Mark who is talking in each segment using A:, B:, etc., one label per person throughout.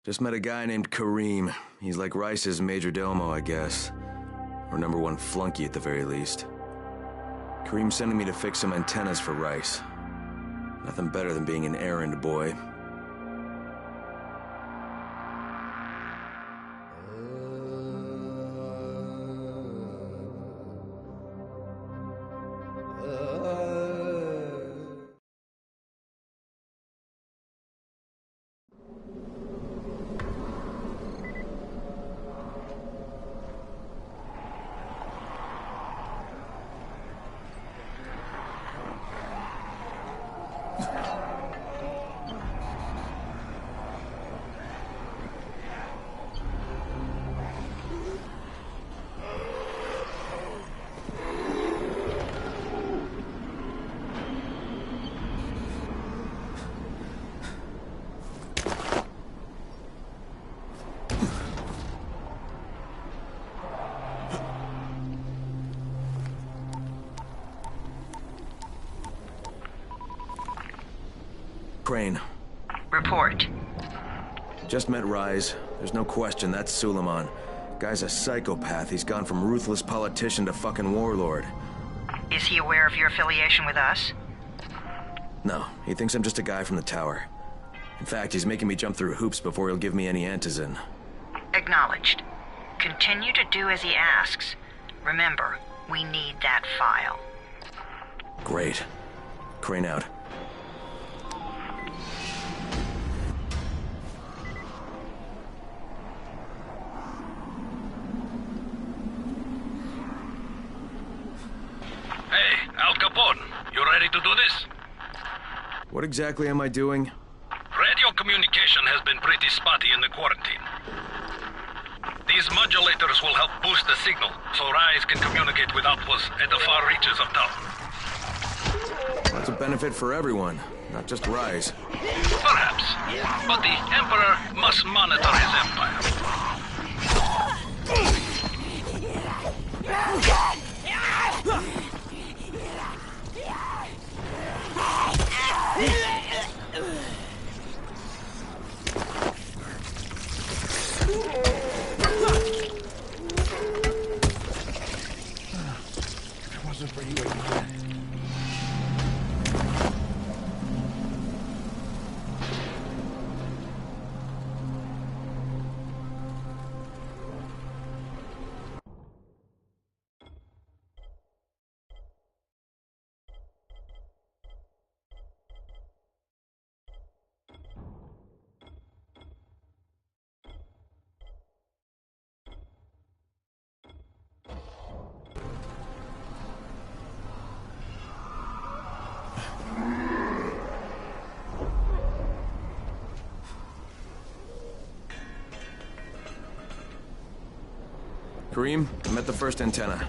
A: Just met a guy named Kareem. He's like Rice's majordomo, I guess. Or #1 flunky at the very least. Kareem's sending me to fix some antennas for Rice. Nothing better than being an errand boy. Crane.
B: Report.
A: Just met Rise. There's no question that's Suleiman. Guy's a psychopath. He's gone from ruthless politician to fucking warlord.
B: Is he aware of your affiliation with us?
A: No, he thinks I'm just a guy from the tower. In fact, he's making me jump through hoops before he'll give me any antizin.
B: Acknowledged. Continue to do as he asks. Remember, we need that file.
A: Great. Crane out.
C: Hey, Al Capone, you ready to do this?
A: What exactly am I doing?
C: Radio communication has been pretty spotty in the quarantine. These modulators will help boost the signal, so Rise can communicate with outposts at the far reaches of town.
A: That's a benefit for everyone, not just Rise.
C: Perhaps, but the Emperor must monitor his empire.
A: If it wasn't for you again. Kareem, I'm at the first antenna.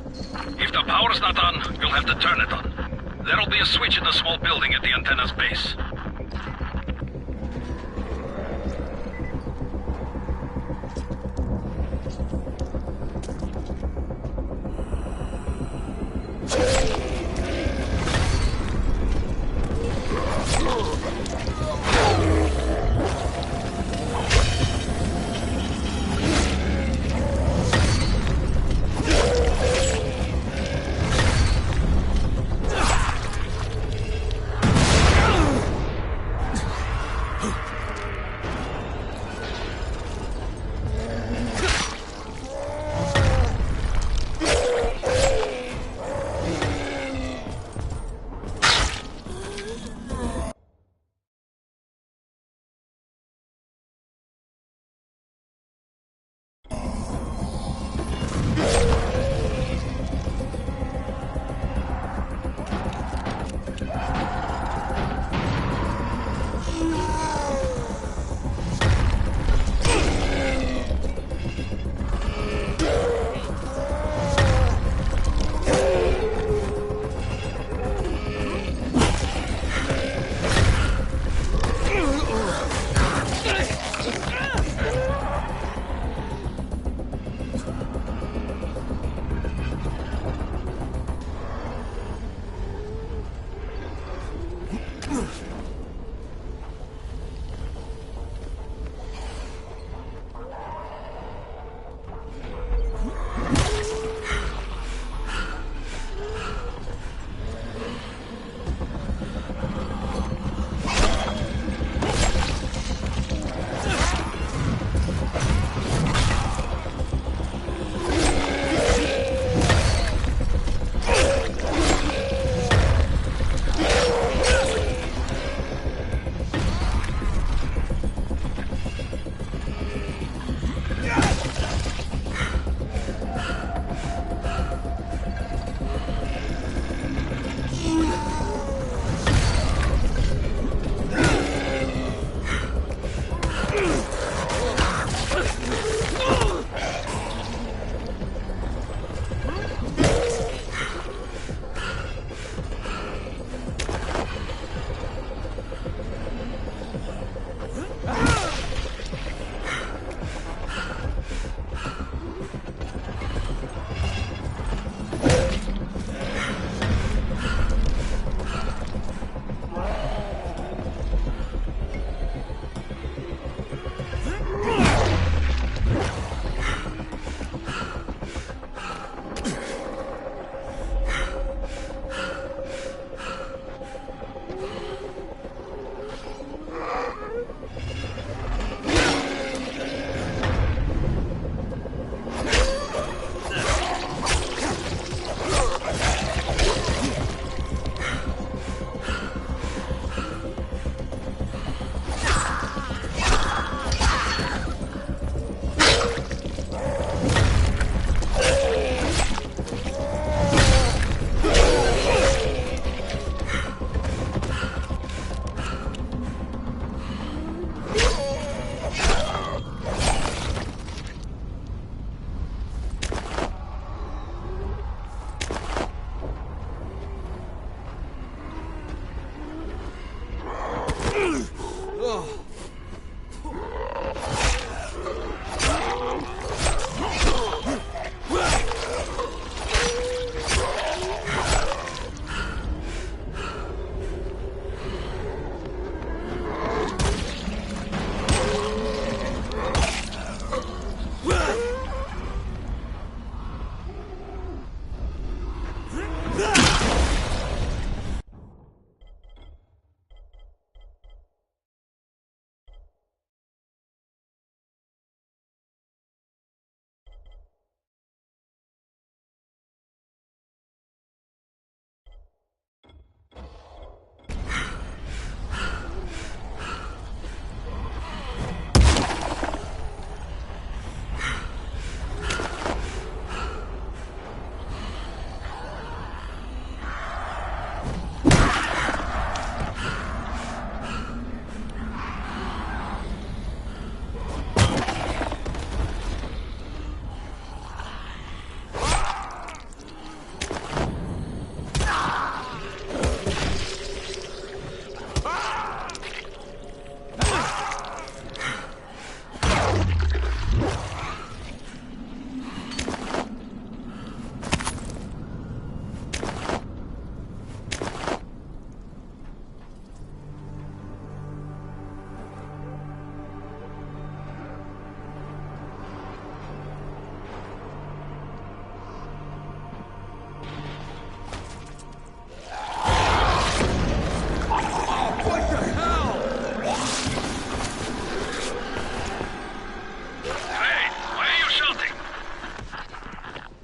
C: If the power's not on, you'll have to turn it on. There'll be a switch in the small building at the antenna's base.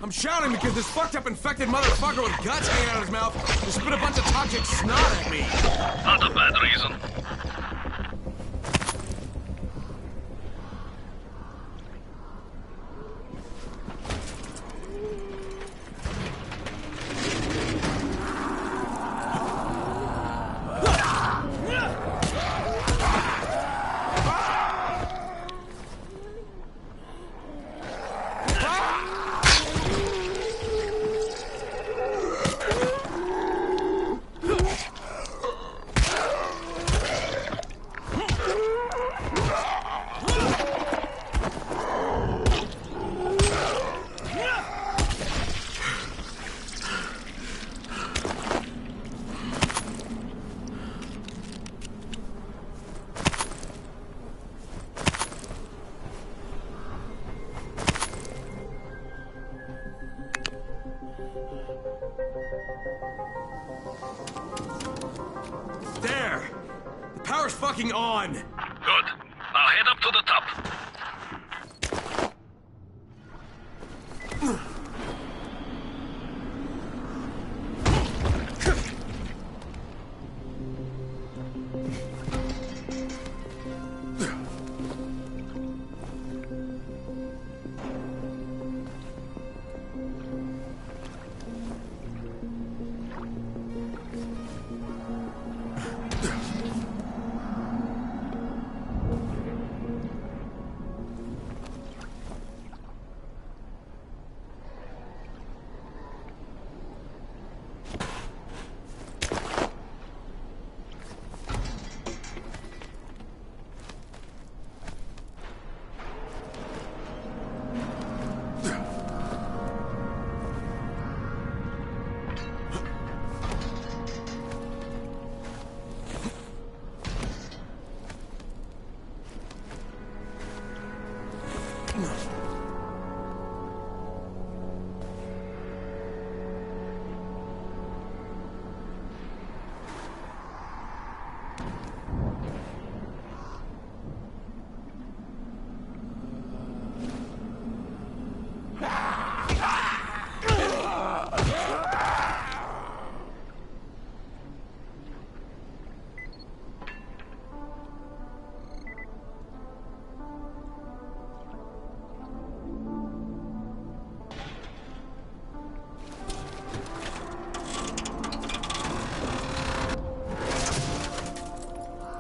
A: I'm shouting because this fucked up infected motherfucker with guts hanging out of his mouth just spit a bunch of toxic snot at me.
C: Not a bad reason.
A: There! The power's fucking on!
C: Good. Now head up to the top.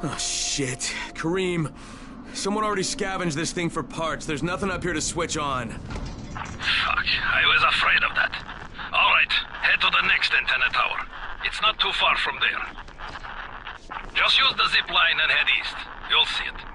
A: Oh, shit. Kareem, someone already scavenged this thing for parts. There's nothing up here to switch on.
C: Fuck, I was afraid of that. All right, head to the next antenna tower. It's not too far from there. Just use the zip line and head east. You'll see it.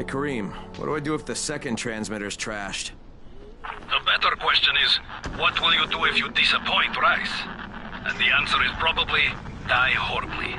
A: Hey, Kareem, what do I do if the second transmitter's trashed?
C: The better question is, what will you do if you disappoint Rice? And the answer is probably die horribly.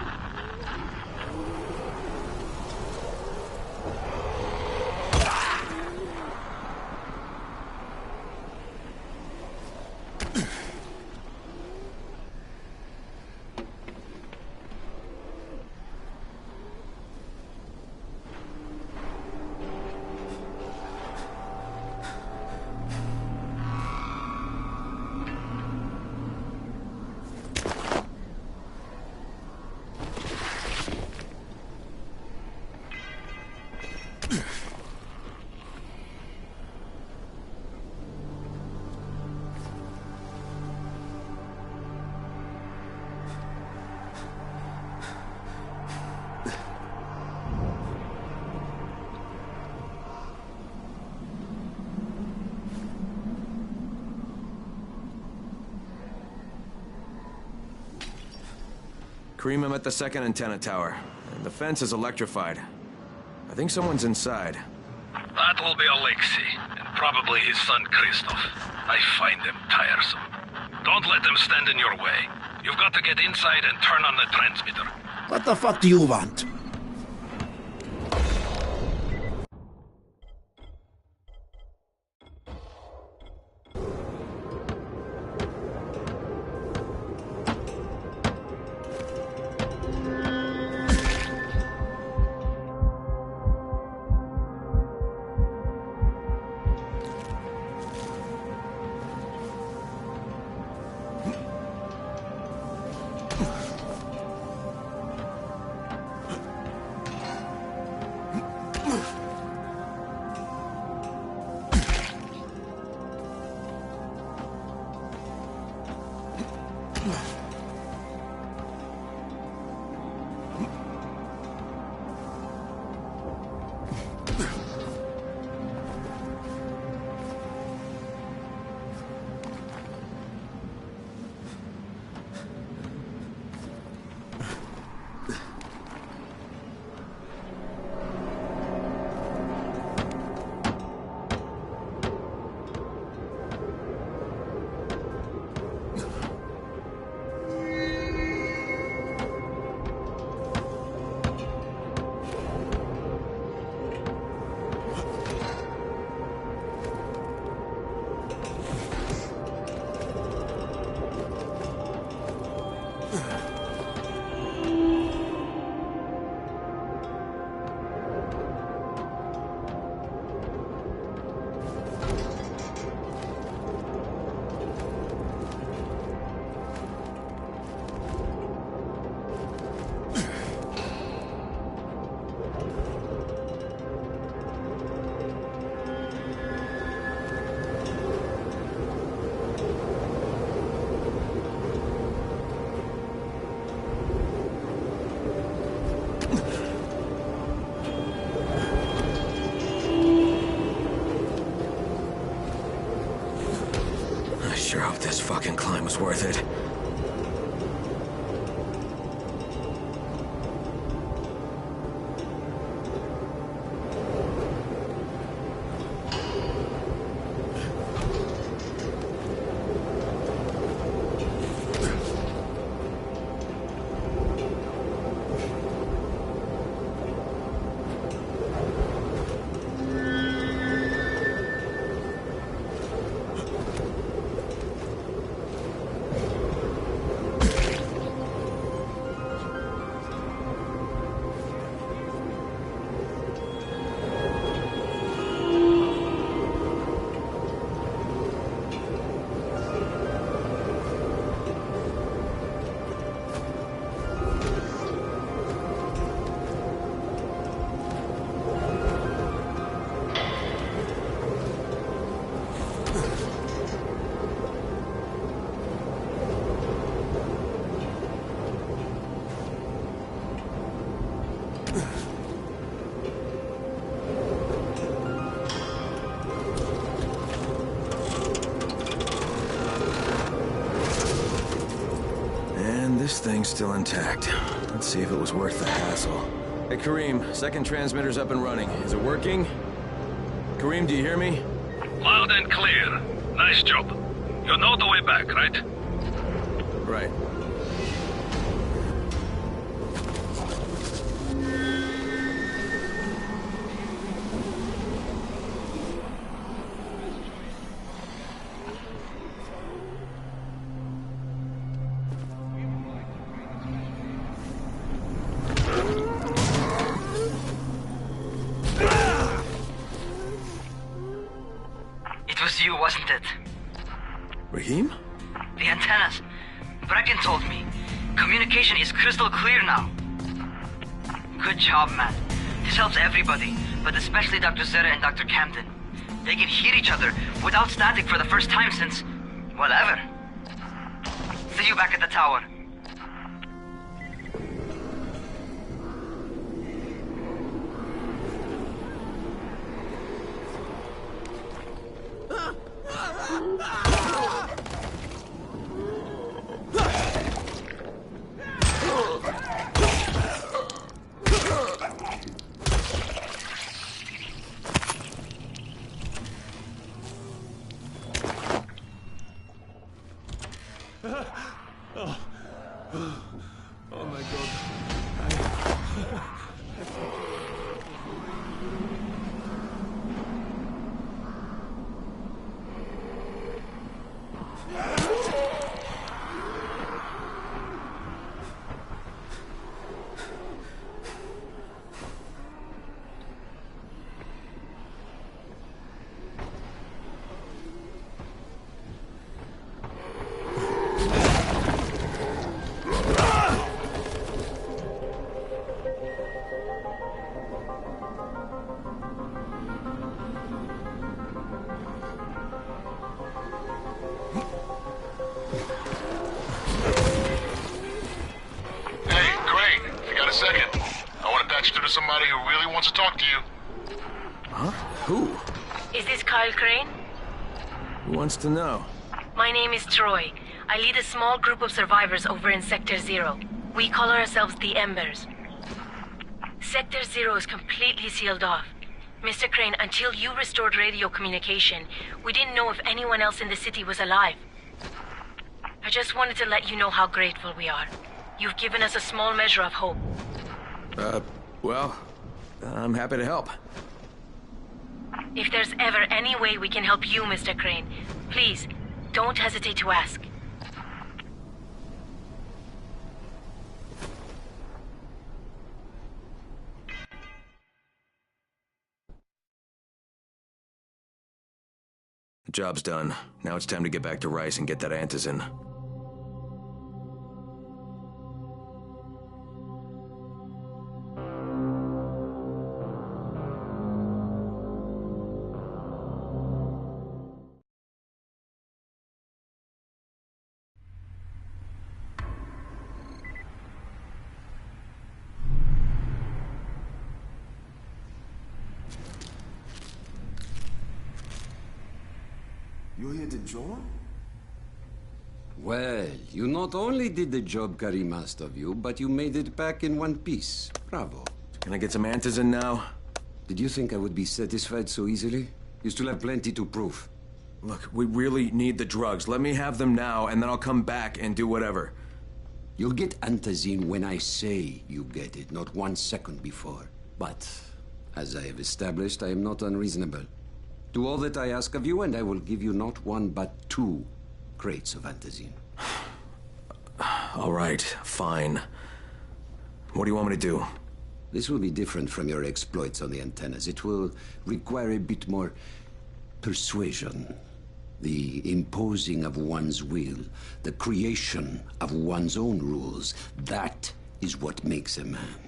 A: Kareem, I'm at the second antenna tower. The fence is electrified. I think someone's inside.
C: That will be Alexei, and probably his son Christoph. I find them tiresome. Don't let them stand in your way. You've got to get inside and turn on the transmitter.
D: What the fuck do you want?
A: Sure hope this fucking climb was worth it. This thing's still intact. Let's see if it was worth the hassle. Hey, Kareem, second transmitter's up and running. Is it working? Kareem, do you hear me?
C: Loud and clear. Nice job. You know the way back, right?
A: Right.
E: You, wasn't it?
A: Rahim?
E: The antennas. Brecken told me. Communication is crystal clear now. Good job, man. This helps everybody. but especially Dr. Zeta and Dr. Camden. They can hear each other without static for the first time since, well, ever. See you back at the tower.
A: Oh my god.
F: Somebody who really wants to talk to you.
A: Huh? Who?
G: Is this Kyle Crane?
A: Who wants to know?
G: My name is Troy. I lead a small group of survivors over in Sector Zero. We call ourselves the Embers. Sector Zero is completely sealed off. Mr. Crane, until you restored radio communication, we didn't know if anyone else in the city was alive. I just wanted to let you know how grateful we are. You've given us a small measure of hope.
A: Well, I'm happy to help.
G: If there's ever any way we can help you, Mr. Crane, please, don't hesitate to ask.
A: The job's done. Now it's time to get back to Rice and get that antizin.
D: You're here to join?
H: Well, you not only did the job Karim asked of you, but you made it back in one piece. Bravo.
A: Can I get some antizin now?
H: Did you think I would be satisfied so easily? You still have plenty to prove.
A: Look, we really need the drugs. Let me have them now, and then I'll come back and do whatever.
H: You'll get antizin when I say you get it, not 1 second before. But, as I have established, I am not unreasonable. Do all that I ask of you, and I will give you not 1, but 2 crates of antizin.
A: All right, fine. What do you want me to do?
H: This will be different from your exploits on the antennas. It will require a bit more persuasion. The imposing of one's will, the creation of one's own rules. That is what makes a man.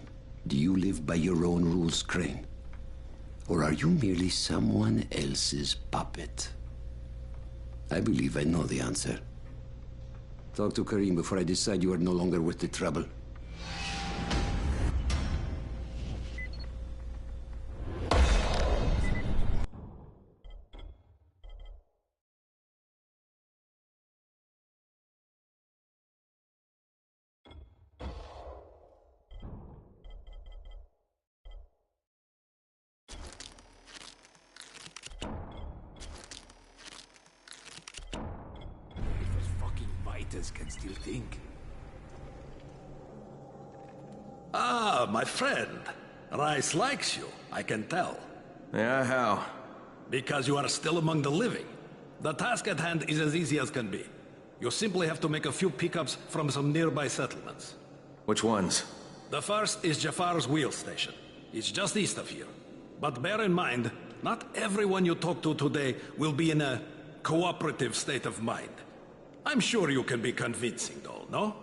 H: Do you live by your own rules, Crane? Or are you merely someone else's puppet? I believe I know the answer. Talk to Karim before I decide you are no longer worth the trouble.
I: Can still think. Ah, my friend. Rice likes you, I can tell.
A: Yeah, how?
I: Because you are still among the living. The task at hand is as easy as can be. You simply have to make a few pickups from some nearby settlements.
A: Which ones?
I: The first is Jafar's wheel station. It's just east of here. But bear in mind, not everyone you talk to today will be in a cooperative state of mind. I'm sure you can be convincing, though, no?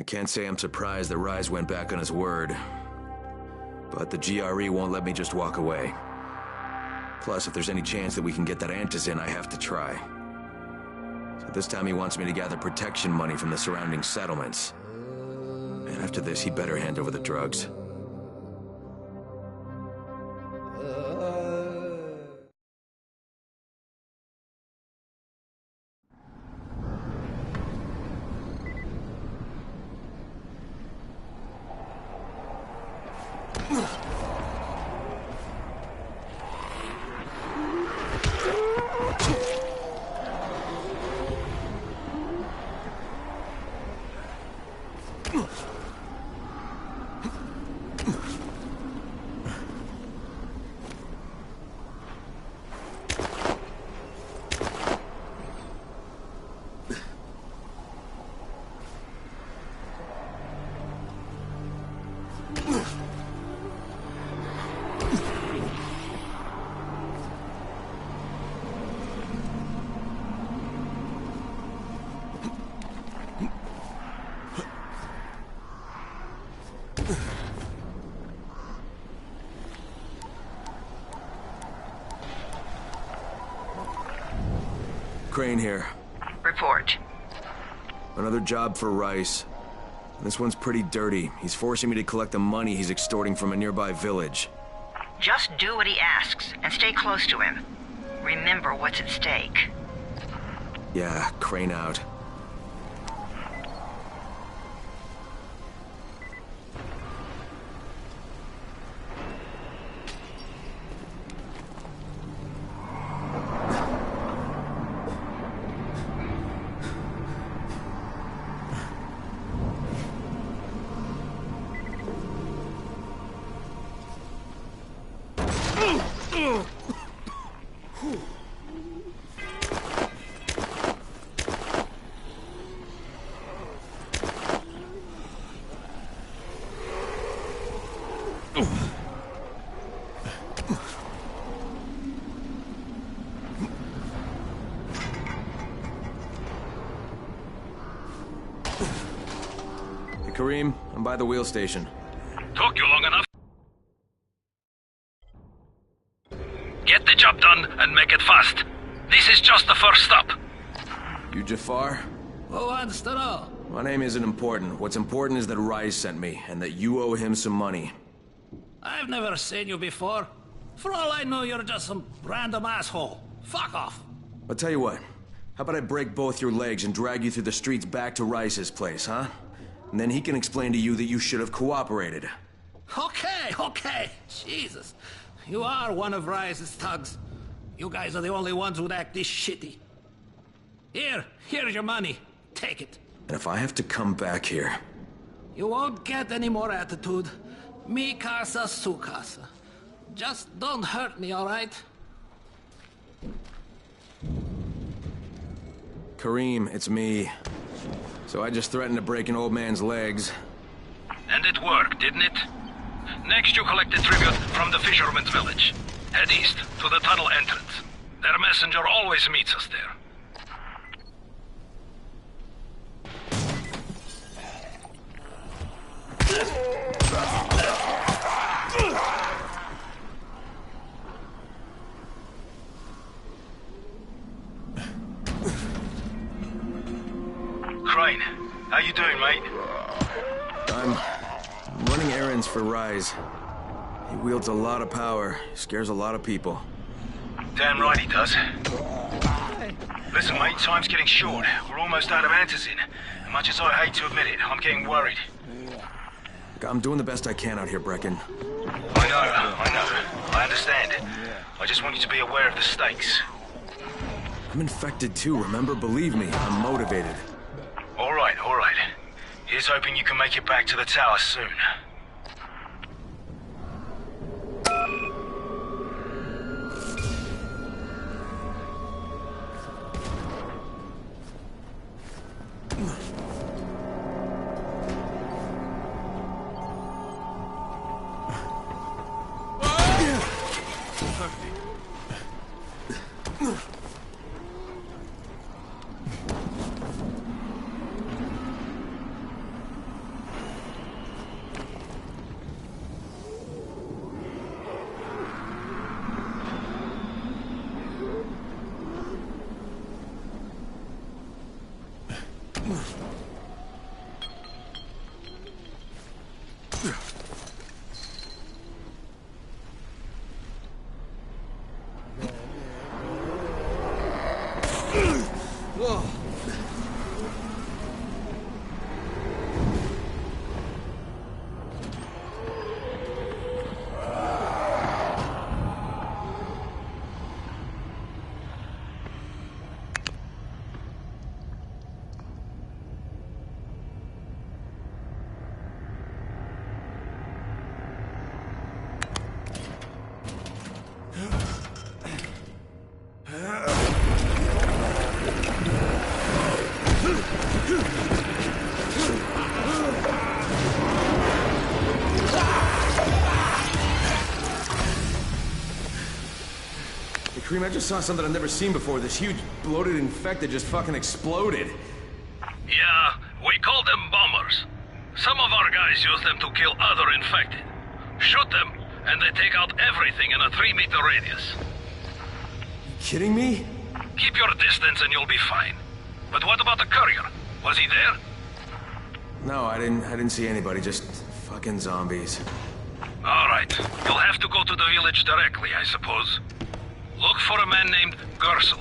A: can't say I'm surprised that Rise went back on his word. But the GRE won't let me just walk away. Plus, if there's any chance that we can get that Antizin, I have to try. So this time he wants me to gather protection money from the surrounding settlements. And after this, he better hand over the drugs. Crane here.
B: Report.
A: Another job for Rice. This one's pretty dirty. He's forcing me to collect the money he's extorting from a nearby village.
B: Just do what he asks, and stay close to him. Remember what's at stake.
A: Yeah, Crane out. Kareem, I'm by the wheel station.
C: Took you long enough. Get the job done and make it fast. This is just the first stop.
A: You Jafar?
I: Who wants to know?
A: My name isn't important. What's important is that Rise sent me, and that you owe him some money.
I: I've never seen you before. For all I know, you're just some random asshole. Fuck off.
A: I'll tell you what. How about I break both your legs and drag you through the streets back to Rice's place, huh? And then he can explain to you that you should have cooperated.
I: Okay. Jesus. You are one of Rise's thugs. You guys are the only ones who'd act this shitty. Here's your money. Take it.
A: And if I have to come back here...
I: You won't get any more attitude. Mi casa, su casa. Just don't hurt me, all right?
A: Kareem, it's me. So I just threatened to break an old man's legs.
C: And it worked, didn't it? Next you collect the tribute from the fisherman's village. Head east to the tunnel entrance. Their messenger always meets us there.
J: Crane, how you doing, mate?
A: I'm running errands for Rise. He wields a lot of power, scares a lot of people.
J: Damn right he does. Listen, mate, time's getting short. We're almost out of Antizin. And much as I hate to admit it, I'm getting worried.
A: I'm doing the best I can out here, Brecken.
J: I know. I understand. I just want you to be aware of the stakes.
A: I'm infected too, remember? Believe me, I'm motivated.
J: All right. Here's hoping you can make it back to the tower soon.
A: Kareem, I just saw something I've never seen before. This huge, bloated infected just fucking exploded.
C: Yeah, we call them bombers. Some of our guys use them to kill other infected. Shoot them, and they take out everything in a 3-meter radius.
A: You kidding me?
C: Keep your distance and you'll be fine. But what about the courier? Was he there?
A: No, I didn't see anybody, just fucking zombies.
C: All right. You'll have to go to the village directly, I suppose. Look for a man named Gersel.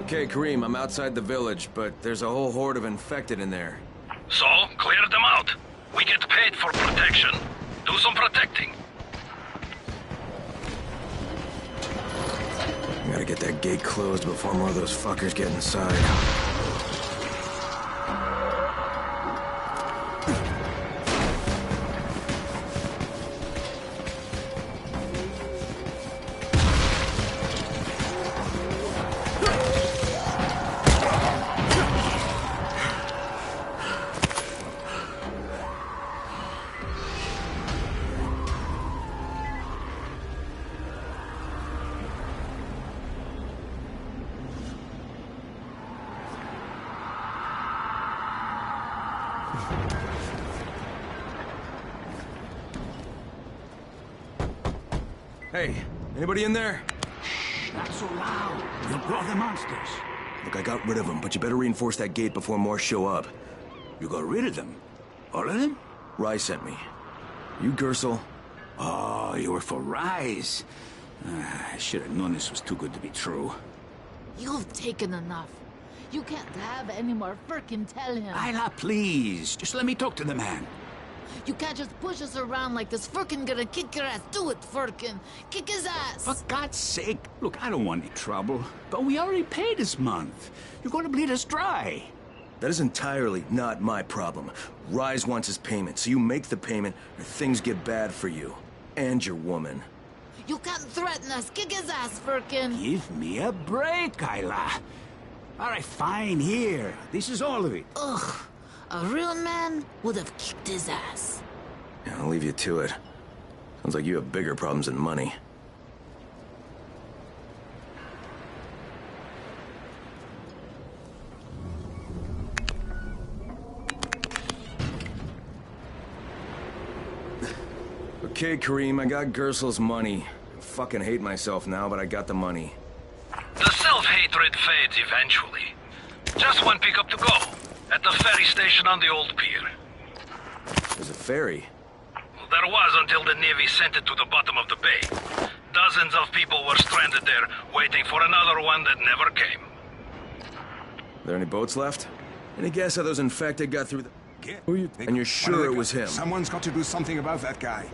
A: Okay, Kareem, I'm outside the village, but there's a whole horde of infected in there.
C: So, clear them out. We get paid for protection. Do some protecting.
A: I gotta get that gate closed before more of those fuckers get inside. Hey, anybody in there?
K: Not so loud. You'll draw the monsters.
A: Look, I got rid of them, but you better reinforce that gate before more show up.
K: You got rid of them? All of them?
A: Rise sent me. You Gersel?
K: Oh, you were for Rise. I should have known this was too good to be true.
L: You've taken enough. You can't have any more. Firkin, tell him.
K: Isla, please. Just let me talk to the man.
L: You can't just push us around like this. Firkin gonna kick your ass. Do it, Firkin. Kick his ass.
K: For God's sake. Look, I don't want any trouble. But we already paid this month. You're gonna bleed us dry.
A: That is entirely not my problem. Rise wants his payment, so you make the payment or things get bad for you. And your woman.
L: You can't threaten us. Kick his ass, Firkin.
K: Give me a break, Isla. All right, fine, here. This is all of it.
L: Ugh. A real man would have kicked his ass.
A: Yeah, I'll leave you to it. Sounds like you have bigger problems than money. Okay, Kareem, I got Gersel's money. I fucking hate myself now, but I got the money.
C: The self-hatred fades eventually. Just one pickup to go. At the ferry station on the old pier.
A: There's a ferry?
C: There was until the Navy sent it to the bottom of the bay. Dozens of people were stranded there, waiting for another one that never came.
A: Are there any boats left? Any guess how those infected got through the... And you're sure it was him?
M: Someone's got to do something about that guy.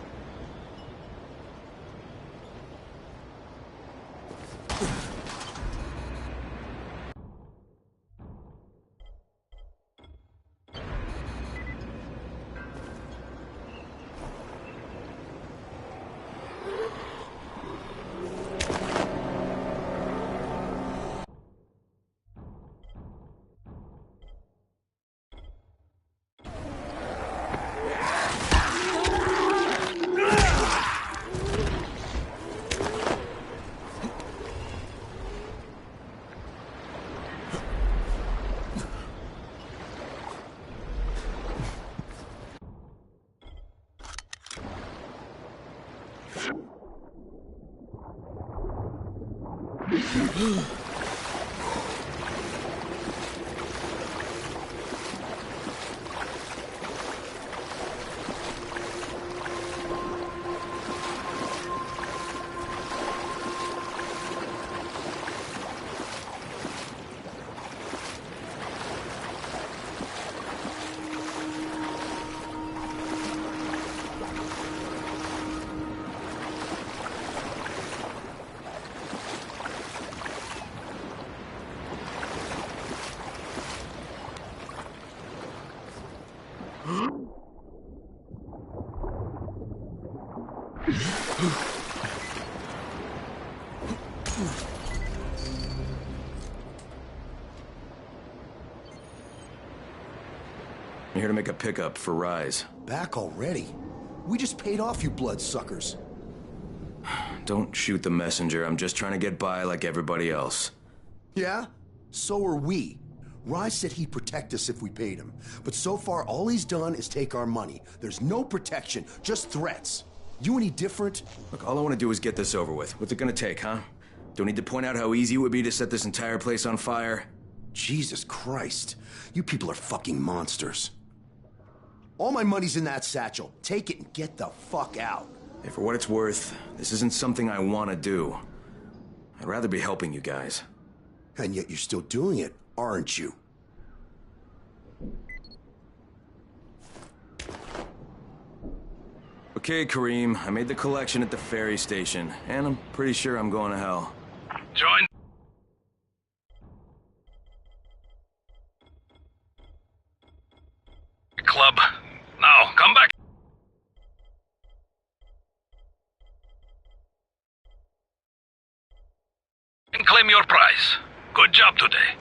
A: I'm here to make a pickup for Rise.
N: Back already? We just paid off, you bloodsuckers.
A: Don't shoot the messenger. I'm just trying to get by like everybody else.
N: Yeah? So are we. Rise said he'd protect us if we paid him. But so far, all he's done is take our money. There's no protection, just threats. You any different?
A: Look, all I want to do is get this over with. What's it gonna take, huh? Do I need to point out how easy it would be to set this entire place on fire?
N: Jesus Christ. You people are fucking monsters. All my money's in that satchel. Take it and get the fuck out.
A: Hey, for what it's worth, this isn't something I want to do. I'd rather be helping you guys.
N: And yet you're still doing it, aren't you?
A: Okay, Kareem, I made the collection at the ferry station, and I'm pretty sure I'm going to hell.
C: Join. Club. Now, come back. And claim your prize. Good job today.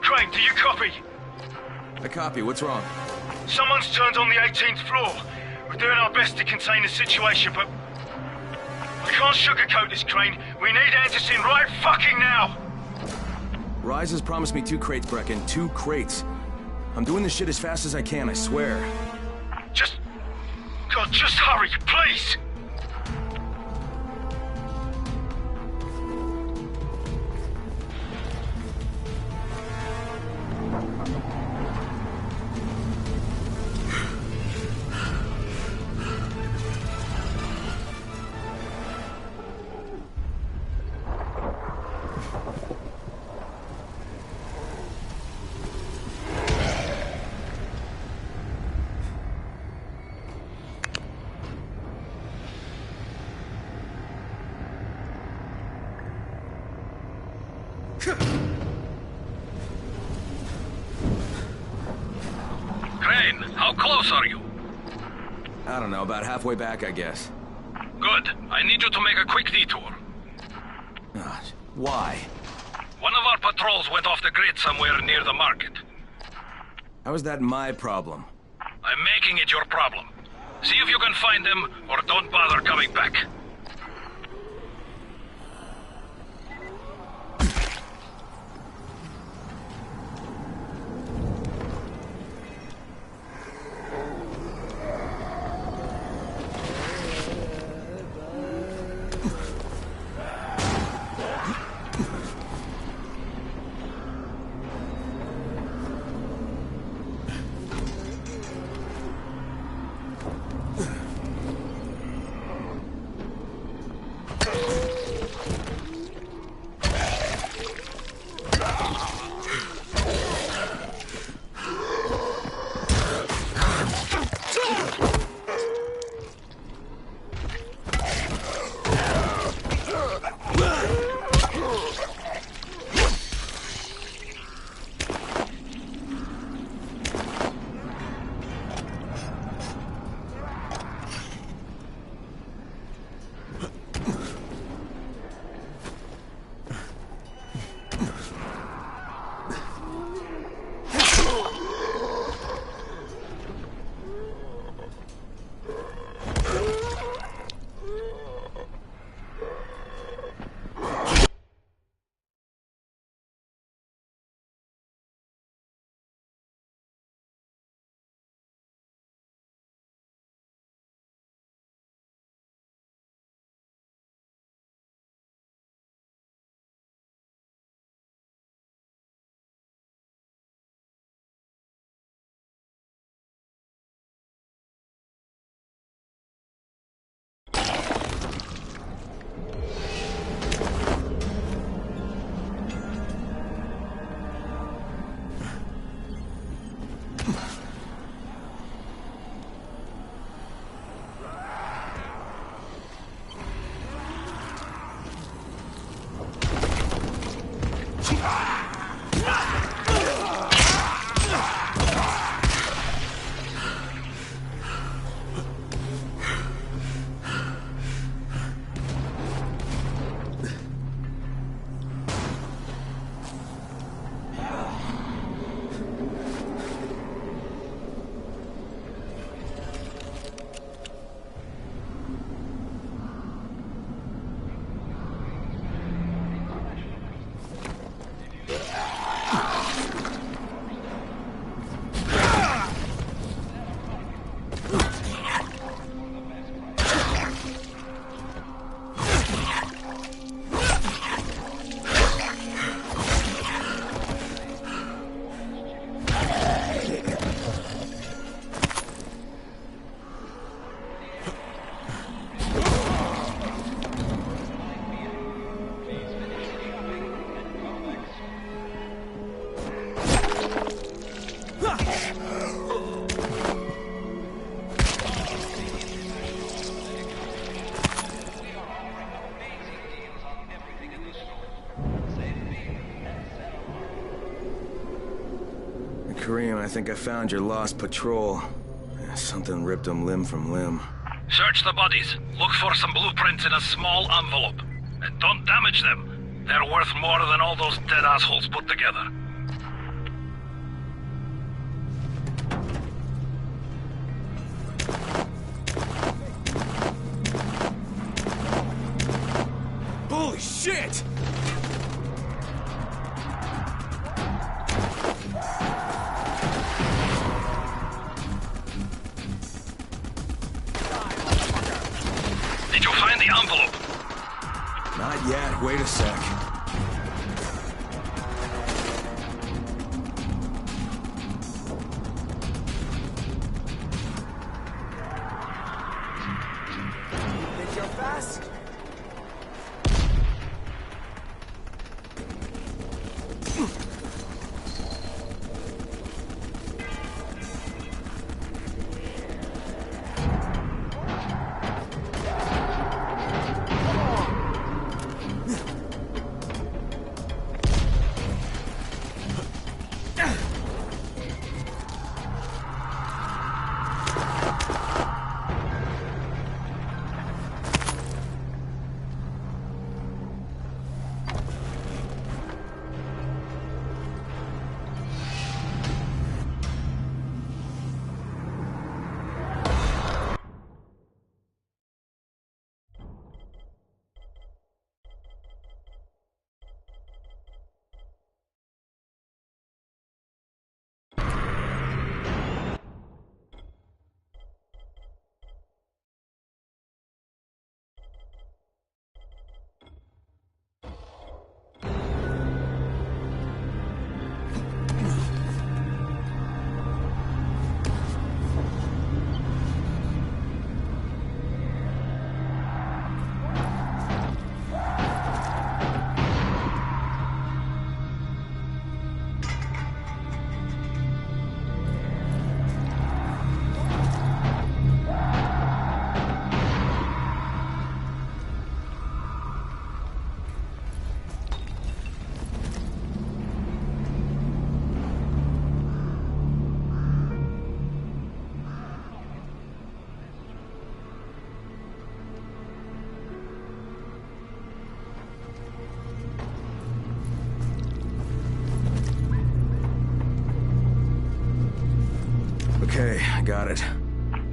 J: Crane, do you copy?
A: I copy. What's wrong?
J: Someone's turned on the 18th floor. We're doing our best to contain the situation, but we can't sugarcoat this, Crane. We need Anderson right fucking now!
A: Rise has promised me 2 crates, Brecken. 2 crates. I'm doing this shit as fast as I can, I swear.
J: God, just hurry, please!
C: Crane, how close are you?
A: I don't know, about halfway back, I guess.
C: Good. I need you to make a quick detour.
A: Why?
C: One of our patrols went off the grid somewhere near the market.
A: How is that my problem?
C: I'm making it your problem. See if you can find them, or don't bother coming back.
A: Kareem, I think I found your lost patrol. Something ripped them limb from limb.
C: Search the bodies. Look for some blueprints in a small envelope. And don't damage them. They're worth more than all those dead assholes put together.
A: Holy shit!
C: Did you find the envelope?
A: Not yet. Wait a sec.
D: Think you're fast?
A: Okay, I got it.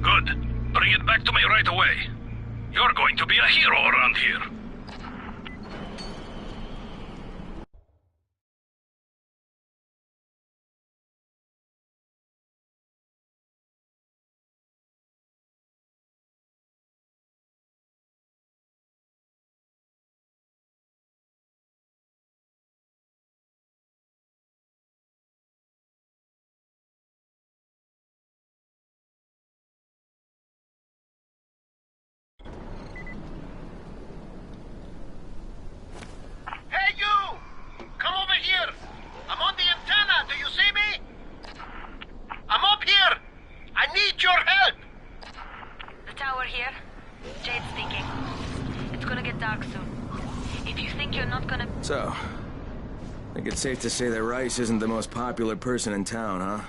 C: Good. Bring it back to me right away. You're going to be a hero around here.
J: Hey, you! Come over here! I'm on the antenna, do you see me? I'm up here! I need your help!
O: The tower here? Jade speaking. It's gonna get dark soon. If you think you're not gonna...
A: So, I think it's safe to say that Rice isn't the most popular person in town, huh?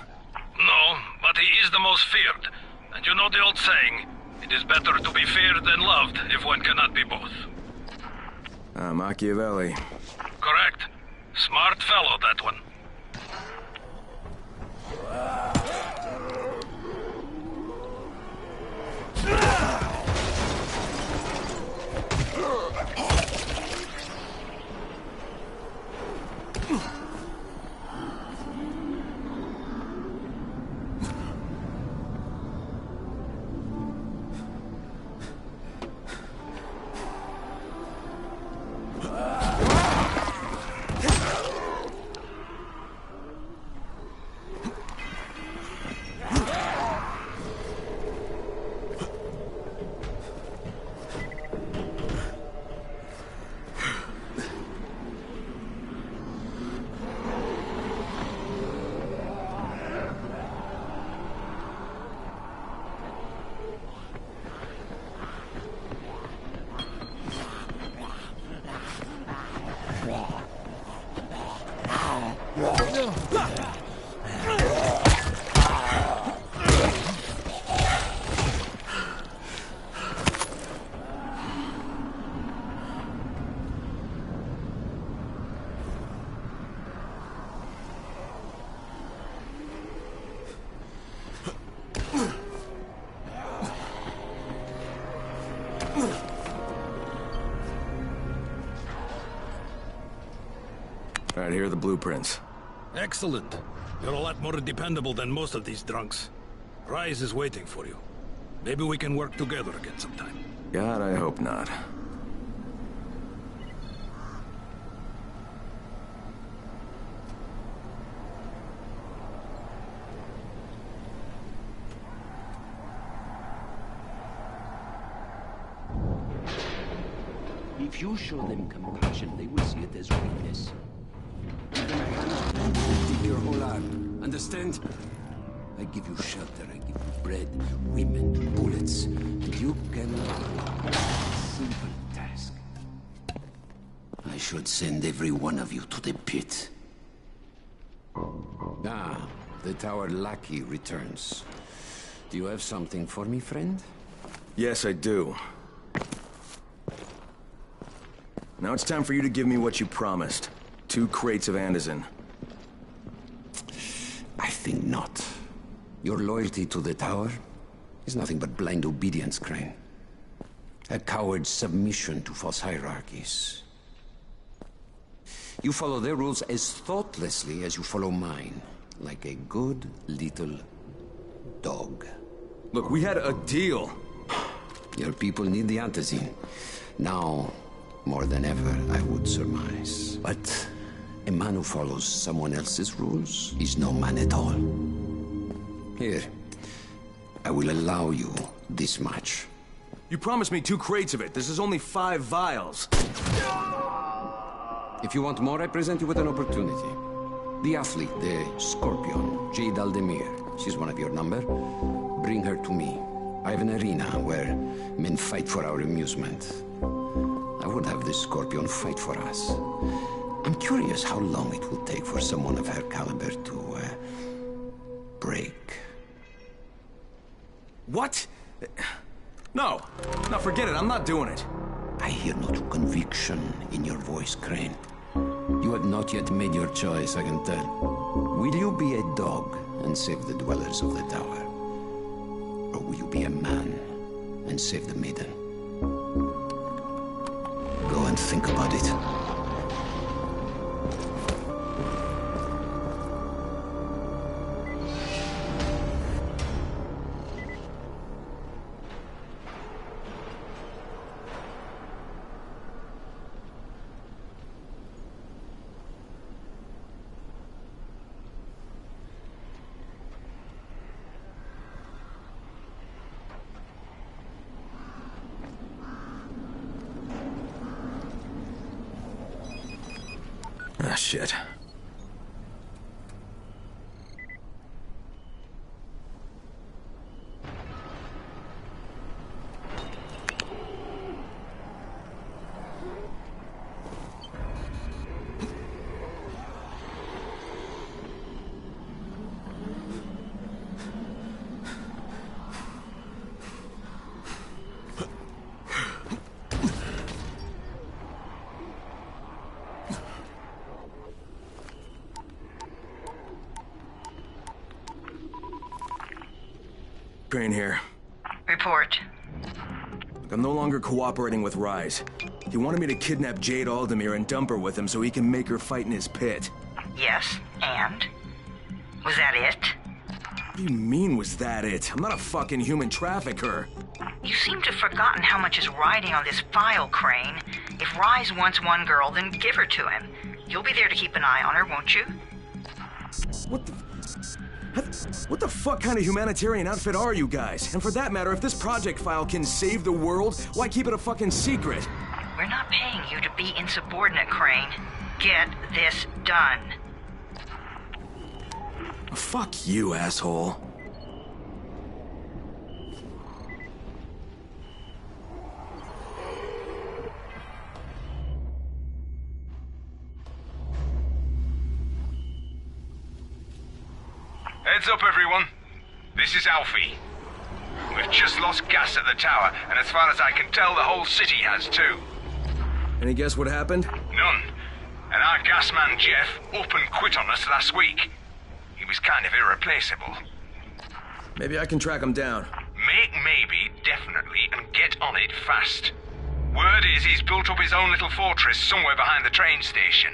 C: No, but he is the most feared. And you know the old saying, it is better to be feared than loved if one cannot be both.
A: Machiavelli.
C: Correct. Smart fellow, that one.
A: Here are the blueprints.
I: Excellent. You're a lot more dependable than most of these drunks. Rise is waiting for you. Maybe we can work together again sometime.
A: God, I hope not.
H: If you show them compassion, they will see it as weakness. Give them a hand, they take your whole arm. Understand? I give you shelter, I give you bread, women, bullets, and you can... Simple task. I should send every one of you to the pit. Ah, the tower lackey returns. Do you have something for me, friend?
A: Yes, I do. Now it's time for you to give me what you promised. 2 crates of Anderson.
H: I think not. Your loyalty to the tower is nothing but blind obedience, Crane. A coward's submission to false hierarchies. You follow their rules as thoughtlessly as you follow mine. Like a good little dog.
A: Look, we had a deal.
H: Your people need the antizin. Now, more than ever, I would surmise. But a man who follows someone else's rules is no man at all. Here, I will allow you this much.
A: You promised me 2 crates of it. This is only 5 vials.
H: If you want more, I present you with an opportunity. The athlete, the Scorpion, Jade Aldemir. She's one of your number. Bring her to me. I have an arena where men fight for our amusement. I would have this Scorpion fight for us. I'm curious how long it will take for someone of her caliber to, break.
A: What? No. No, forget it. I'm not doing it.
H: I hear no true conviction in your voice, Crane. You have not yet made your choice, I can tell. Will you be a dog and save the dwellers of the tower? Or will you be a man and save the maiden? Go and think about it.
A: Ah, shit. Crane here.
B: Report.
A: I'm no longer cooperating with Rise. He wanted me to kidnap Jade Aldemir and dump her with him so he can make her fight in his pit.
B: Yes, and? Was that it?
A: What do you mean, was that it? I'm not a fucking human trafficker.
B: You seem to have forgotten how much is riding on this file, Crane. If Rise wants one girl, then give her to him. You'll be there to keep an eye on her, won't you?
A: What the fuck kind of humanitarian outfit are you guys? And for that matter, if this project file can save the world, why keep it a fucking secret?
B: We're not paying you to be insubordinate, Crane. Get this done.
A: Fuck you, asshole.
P: Heads up, everyone. This is Alfie. We've just lost gas at the tower, and as far as I can tell, the whole city has too.
A: Any guess what happened?
P: None. And our gas man, Jeff, up and quit on us last week. He was kind of irreplaceable.
A: Maybe I can track him down.
P: Make maybe definitely and get on it fast. Word is he's built up his own little fortress somewhere behind the train station.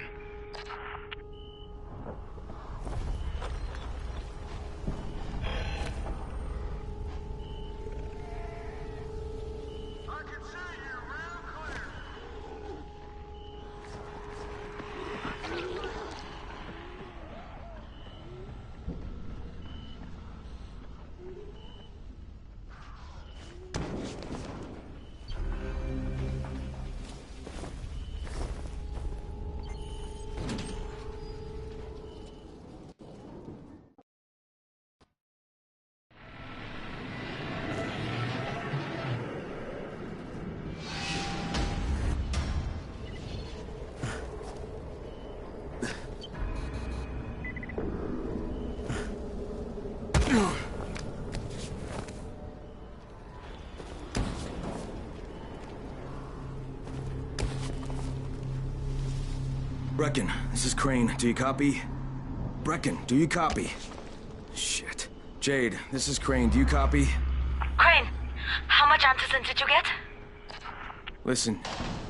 A: Brecken, this is Crane. Do you copy? Brecken, do you copy? Shit. Jade, this is Crane. Do you copy?
O: Crane, how much antizin did you get?
A: Listen,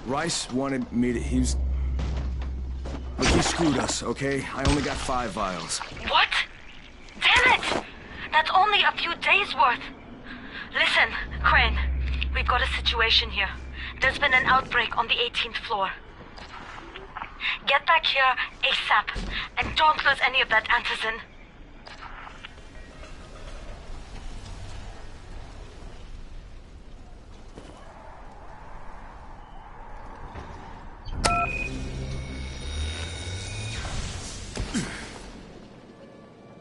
A: Rice wanted me to... Look, he screwed us, okay? I only got 5 vials.
O: What? Damn it! That's only a few days' worth. Listen, Crane, we've got a situation here. There's been an outbreak on the 18th floor. Get back here ASAP, and don't lose any of that antizin.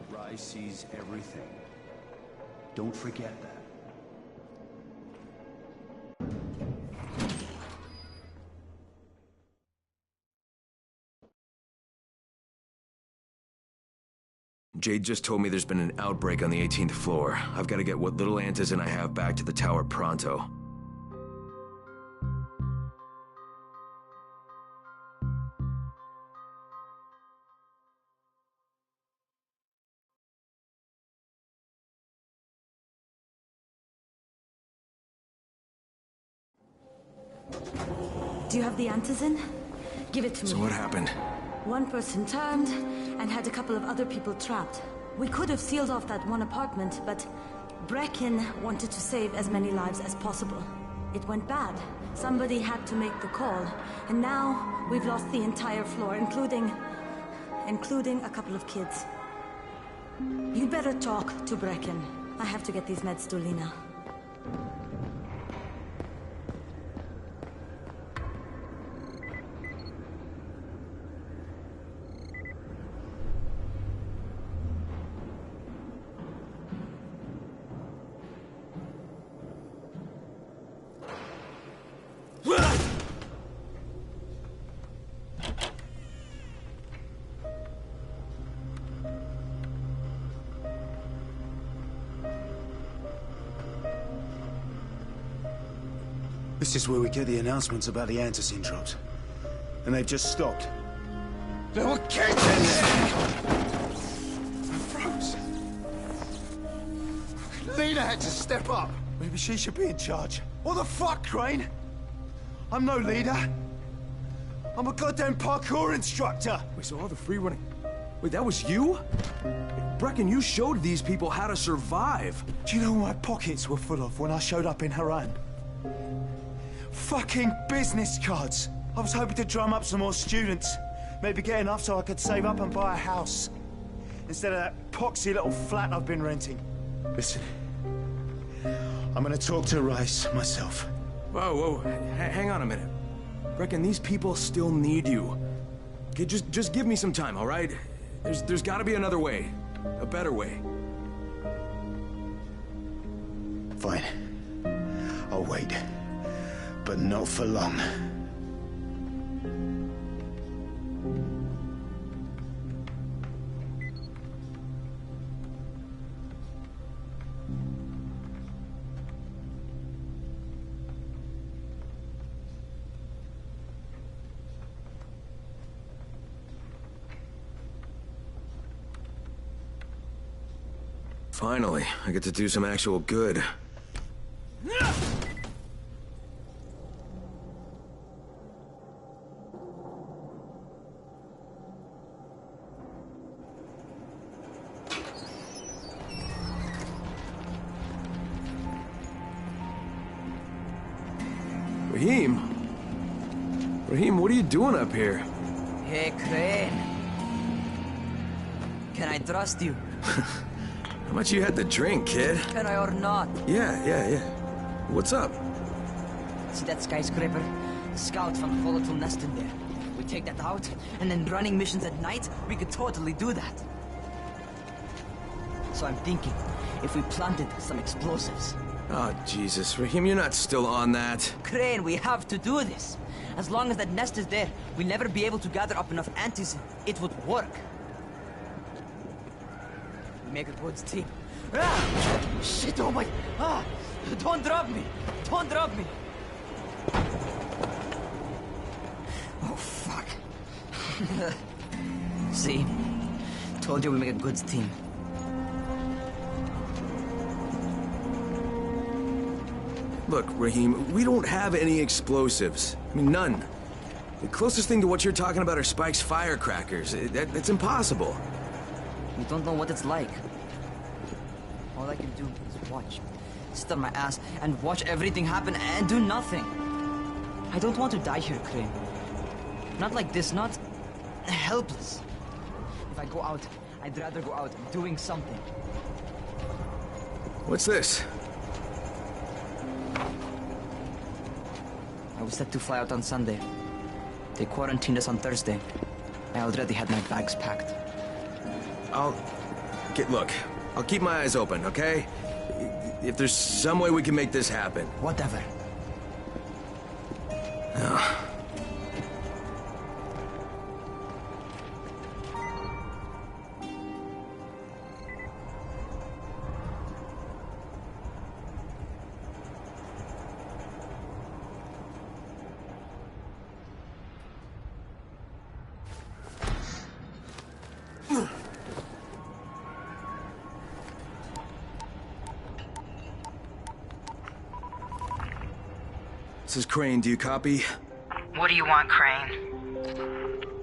H: Rice sees everything. Don't forget that.
A: Jade just told me there's been an outbreak on the 18th floor. I've got to get what little antizin I have back to the tower pronto.
Q: Do you have the antizin? Give it to me.
A: So what happened?
Q: One person turned and had a couple of other people trapped. We could have sealed off that one apartment, but Brecken wanted to save as many lives as possible. It went bad. Somebody had to make the call, and now we've lost the entire floor, including a couple of kids. You'd better talk to Brecken. I have to get these meds to Lena.
M: This is where we get the announcements about the antizin drops. And they've just stopped. They'll get in there! I froze. Lena had to step up. Maybe she should be in charge. What the fuck, Crane? I'm no leader. I'm a goddamn parkour instructor.
A: Wait, so all the free running... Wait, that was you? Brecken, you showed these people how to survive.
M: Do you know what my pockets were full of when I showed up in Haran? Fucking business cards. I was hoping to drum up some more students. Maybe get enough so I could save up and buy a house. Instead of that poxy little flat I've been renting. Listen. I'm gonna talk to Rice myself.
A: Whoa, hang on a minute. Brecken, these people still need you. Okay, just give me some time, all right? There's gotta be another way. A better way.
M: Fine. I'll wait. But not for long.
A: Finally, I get to do some actual good. Rahim, what are you doing up here?
E: Hey, Crane. Can I trust you?
A: How much you had to drink, kid?
E: Can I or not?
A: Yeah. What's up?
E: See that skyscraper? The scouts found a volatile nest in there. We take that out, and then running missions at night, we could totally do that. So I'm thinking, if we planted some explosives.
A: Oh, Jesus. Rahim, you're not still on that.
E: Crane, we have to do this. As long as that nest is there, we'll never be able to gather up enough antizin. It would work. make a good team. Ah! Shit, oh my... Ah! Don't drop me! Don't drop me! Oh, fuck. See? Told you we make a good team.
A: Look, Raheem, we don't have any explosives. I mean, none. The closest thing to what you're talking about are Spike's firecrackers. That's impossible.
E: You don't know what it's like. All I can do is watch. Sit on my ass and watch everything happen and do nothing. I don't want to die here, Crane. Not like this, not helpless. If I go out, I'd rather go out doing something.
A: What's this?
E: I was set to fly out on Sunday. They quarantined us on Thursday. I already had my bags packed.
A: Look, I'll keep my eyes open, okay? If there's some way we can make this happen.
E: Whatever.
A: Oh. This is Crane, do you copy?
B: What do you want, Crane?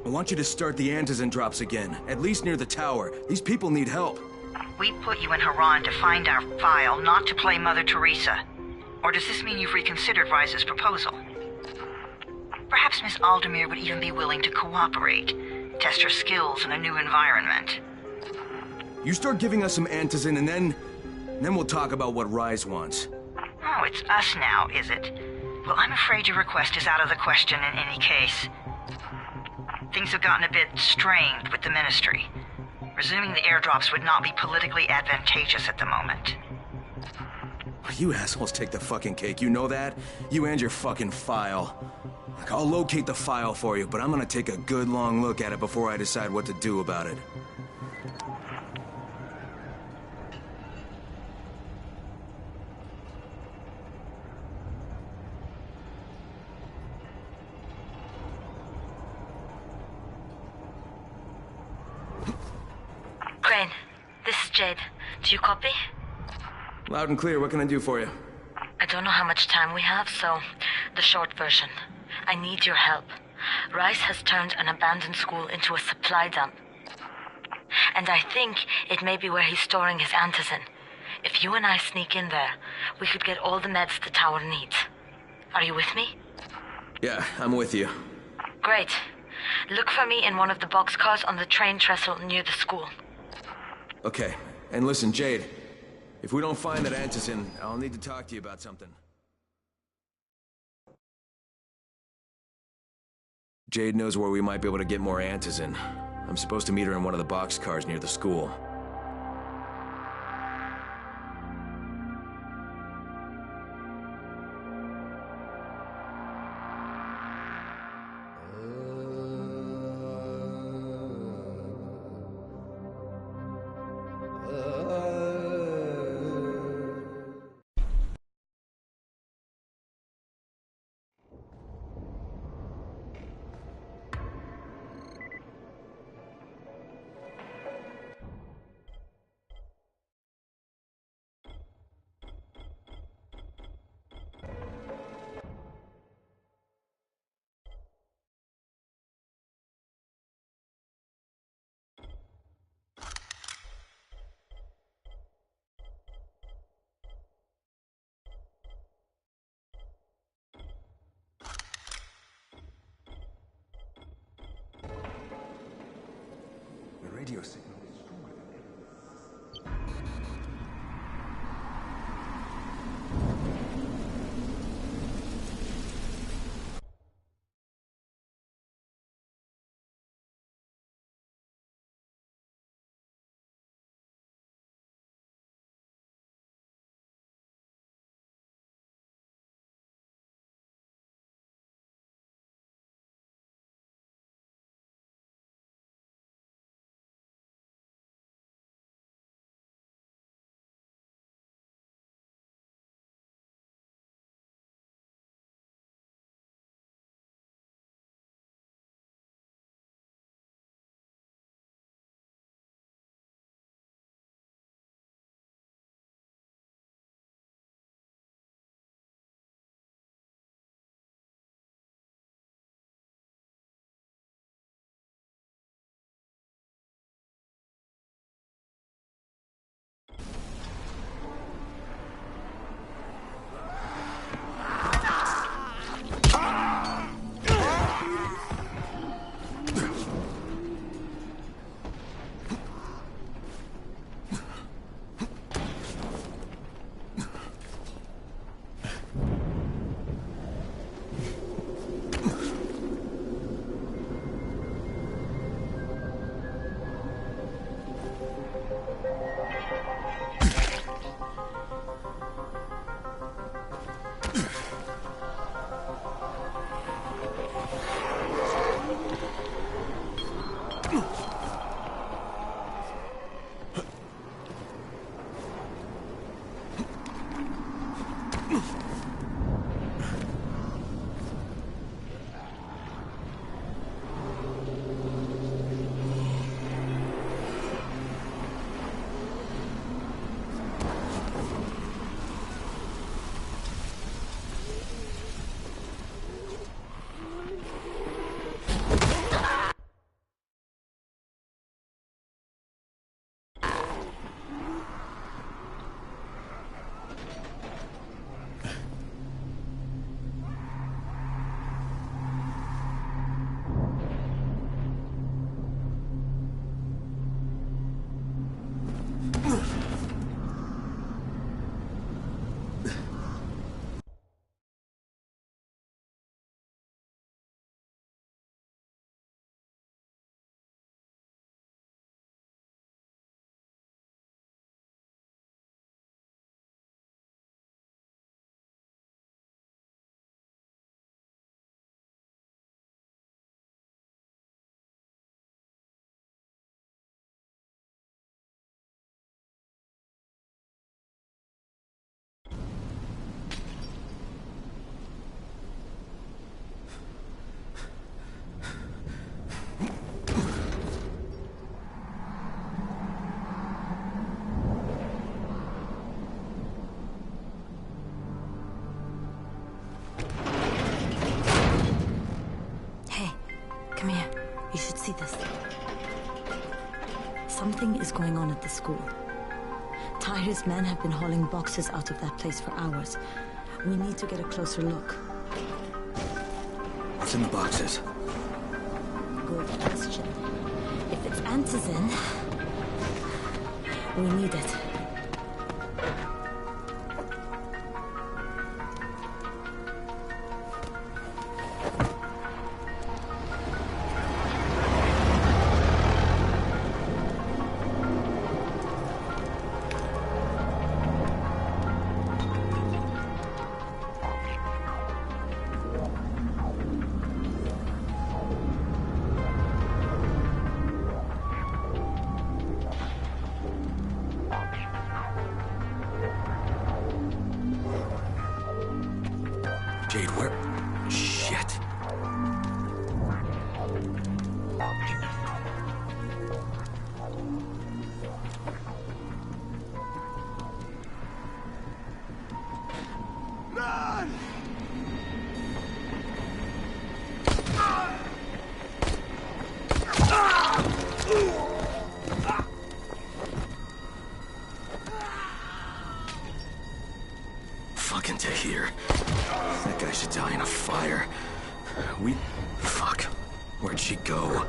A: I want you to start the Antizin drops again, at least near the tower. These people need help.
B: We put you in Haran to find our file, not to play Mother Teresa. Or does this mean you've reconsidered Rise's proposal? Perhaps Miss Aldemir would even be willing to cooperate, test her skills in a new environment.
A: You start giving us some Antizin and then we'll talk about what Rise wants.
B: Oh, it's us now, is it? Well, I'm afraid your request is out of the question in any case. Things have gotten a bit strained with the Ministry. Resuming the airdrops would not be politically advantageous at the moment.
A: You assholes take the fucking cake, you know that? You and your fucking file. Like, I'll locate the file for you, but I'm gonna take a good long look at it before I decide what to do about it.
O: Crane, this is Jade. Do you copy?
A: Loud and clear, what can I do for you?
O: I don't know how much time we have, so the short version. I need your help. Rice has turned an abandoned school into a supply dump. And I think it may be where he's storing his Antizin. If you and I sneak in there, we could get all the meds the tower needs. Are you with me?
A: Yeah, I'm with you.
O: Great. Look for me in one of the boxcars on the train trestle near the school.
A: Okay, and listen, Jade. If we don't find that Antizin, I'll need to talk to you about something. Jade knows where we might be able to get more Antizin. I'm supposed to meet her in one of the boxcars near the school.
M: Radio signal.
Q: Come here. You should see this. Something is going on at the school. Tahir's men have been hauling boxes out of that place for hours. We need to get a closer look.
A: What's in the boxes?
Q: Good question. If it's antizin, we need it.
A: Jade, where? Shit.
D: Run!
A: Fucking Tahir. That guy should die in a fire. Fuck. Where'd she go?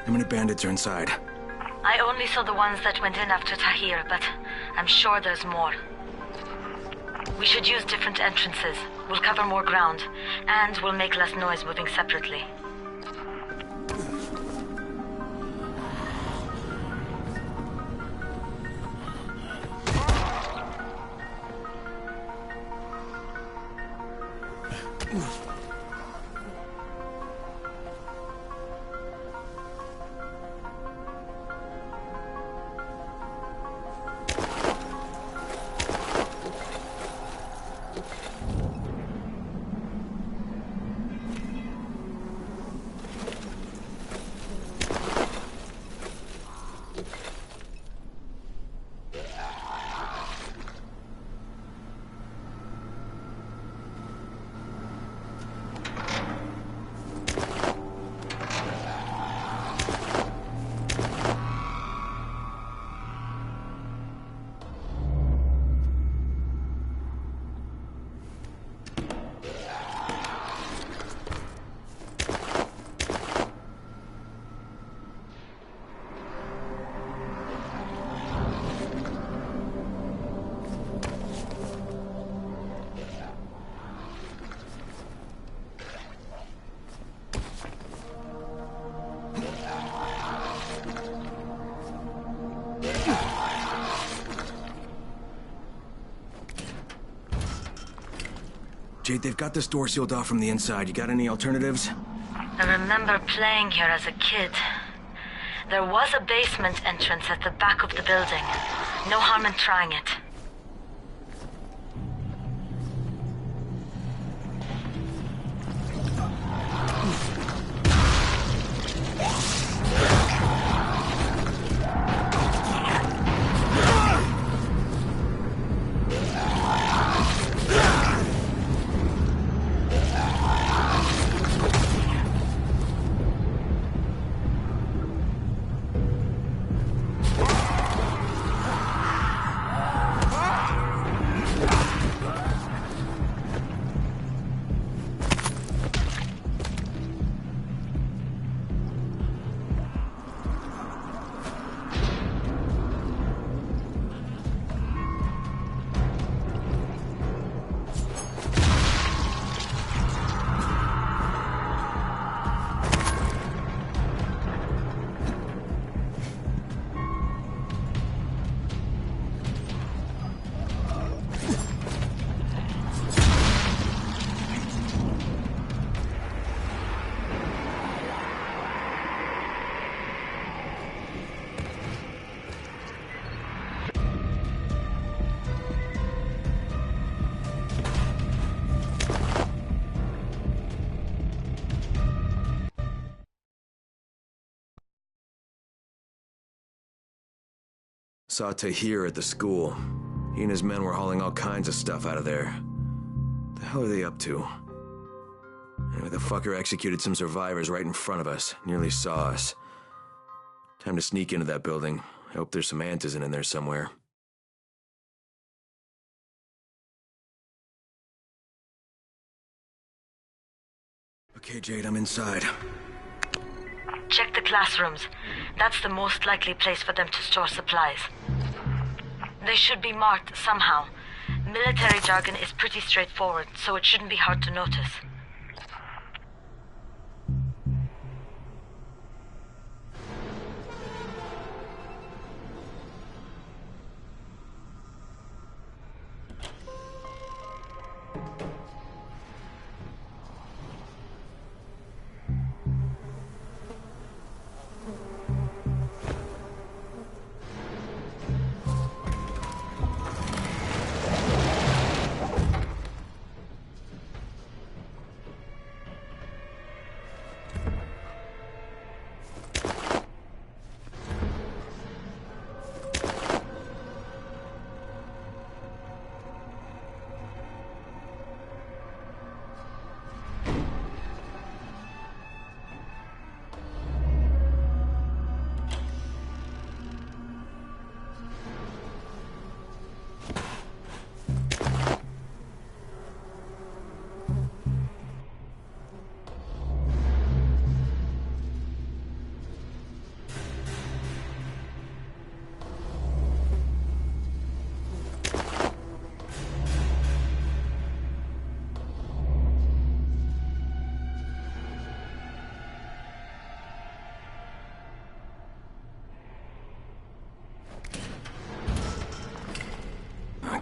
A: How many bandits are inside?
O: I only saw the ones that went in after Tahir, but I'm sure there's more. We should use different entrances. We'll cover more ground, and we'll make less noise moving separately.
A: Jade, they've got this door sealed off from the inside. You got any alternatives?
O: I remember playing here as a kid. There was a basement entrance at the back of the building. No harm in trying it.
A: Saw Tahir at the school. He and his men were hauling all kinds of stuff out of there. The hell are they up to? Anyway, the fucker executed some survivors right in front of us. Nearly saw us. Time to sneak into that building. I hope there's some antizin in there somewhere. Okay, Jade, I'm inside.
O: Check the classrooms. That's the most likely place for them to store supplies. They should be marked somehow. Military jargon is pretty straightforward, so it shouldn't be hard to notice.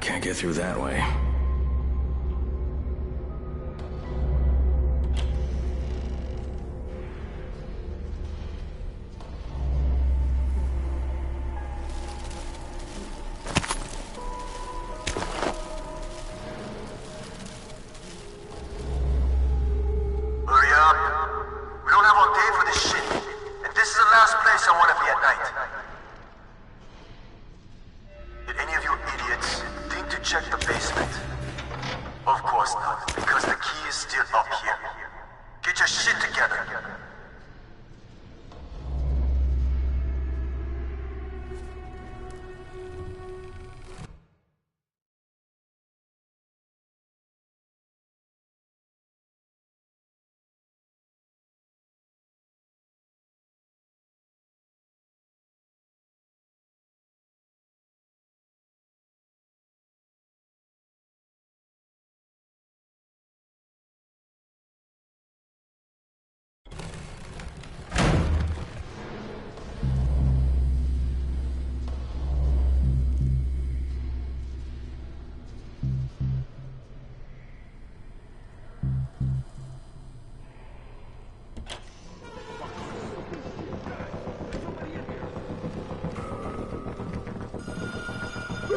A: Can't get through that way.
R: Hurry up. We don't have all day for this shit. And this is the last place I want to be at night. Did any of you idiots think to check the basement? Of course not, because the key is still up here. Get your shit together.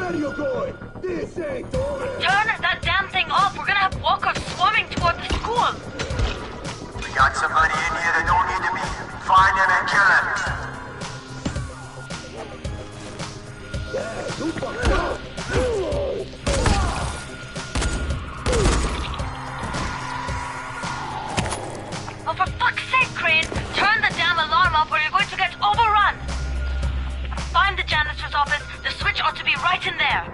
S: Where you going? This ain't over.
O: Turn that damn thing off. We're gonna have walkers swarming toward the school.
R: We got somebody in here that don't need to be. Find him and kill him.
S: Yeah, you fucked up.
O: Oh, for fuck's sake, Crane! Turn the damn alarm off or you're going to get overrun! Find the janitor's office. The switch ought to be right in there.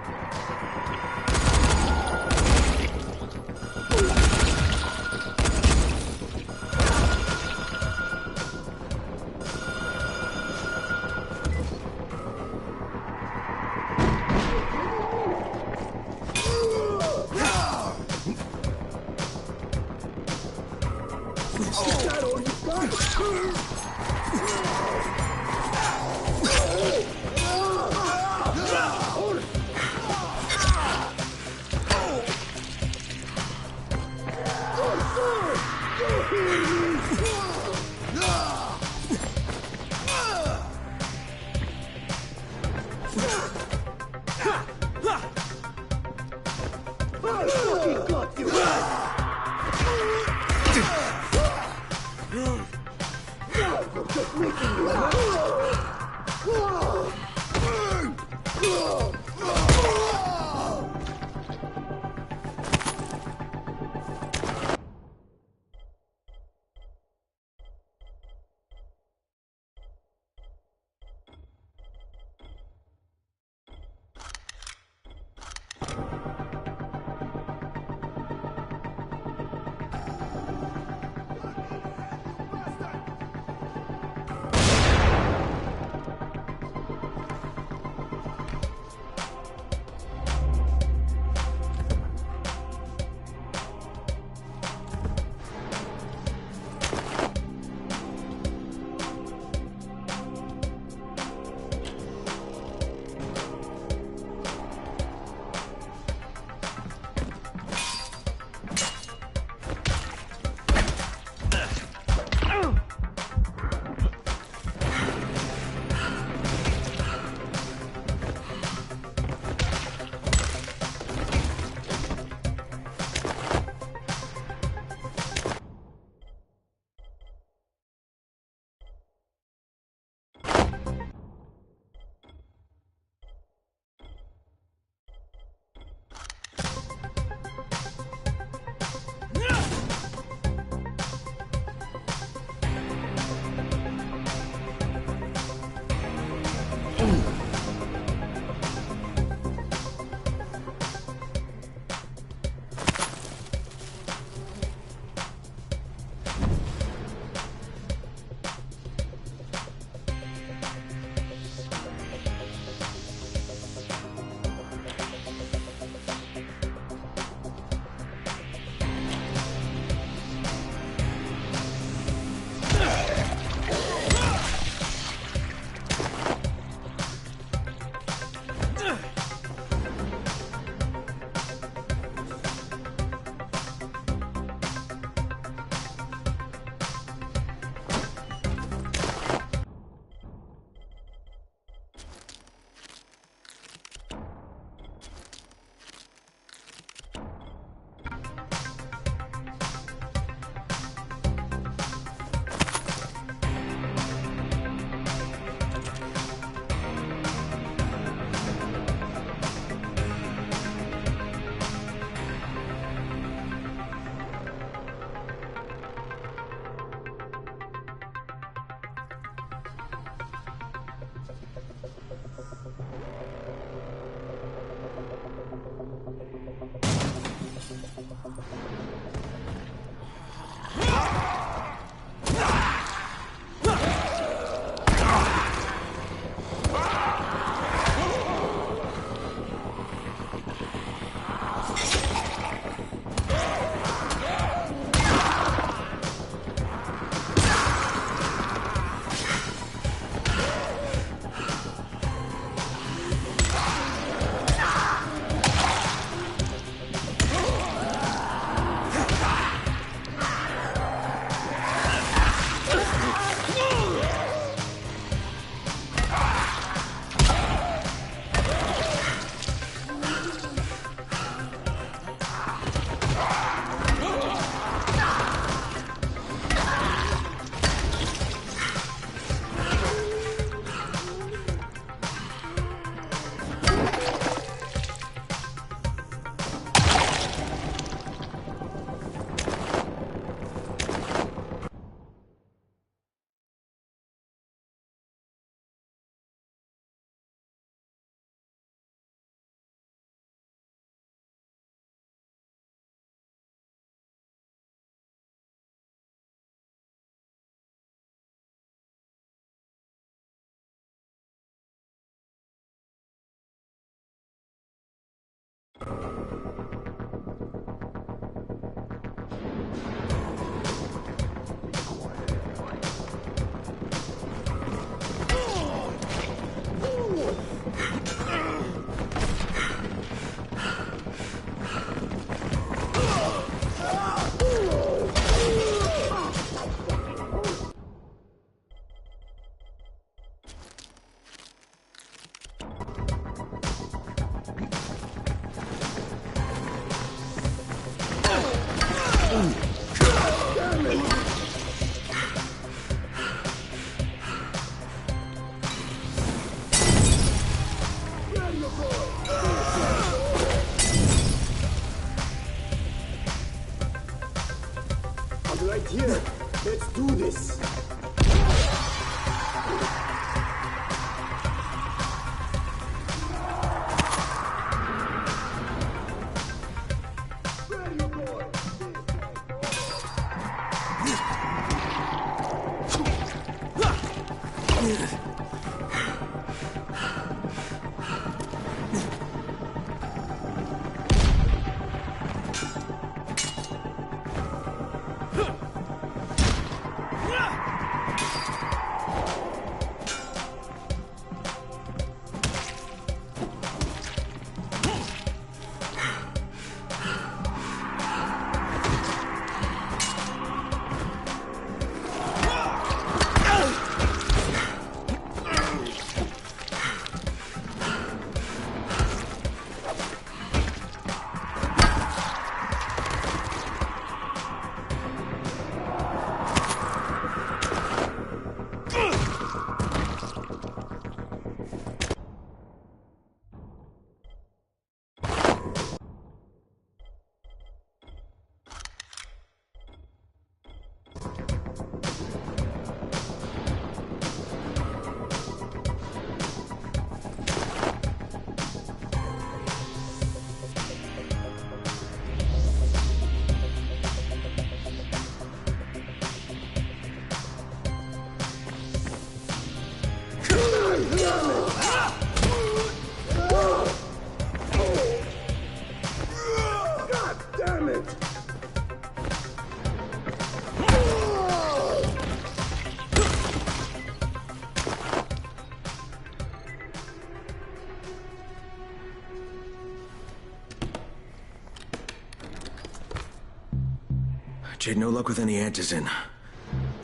A: Shade, no luck with any Antizin.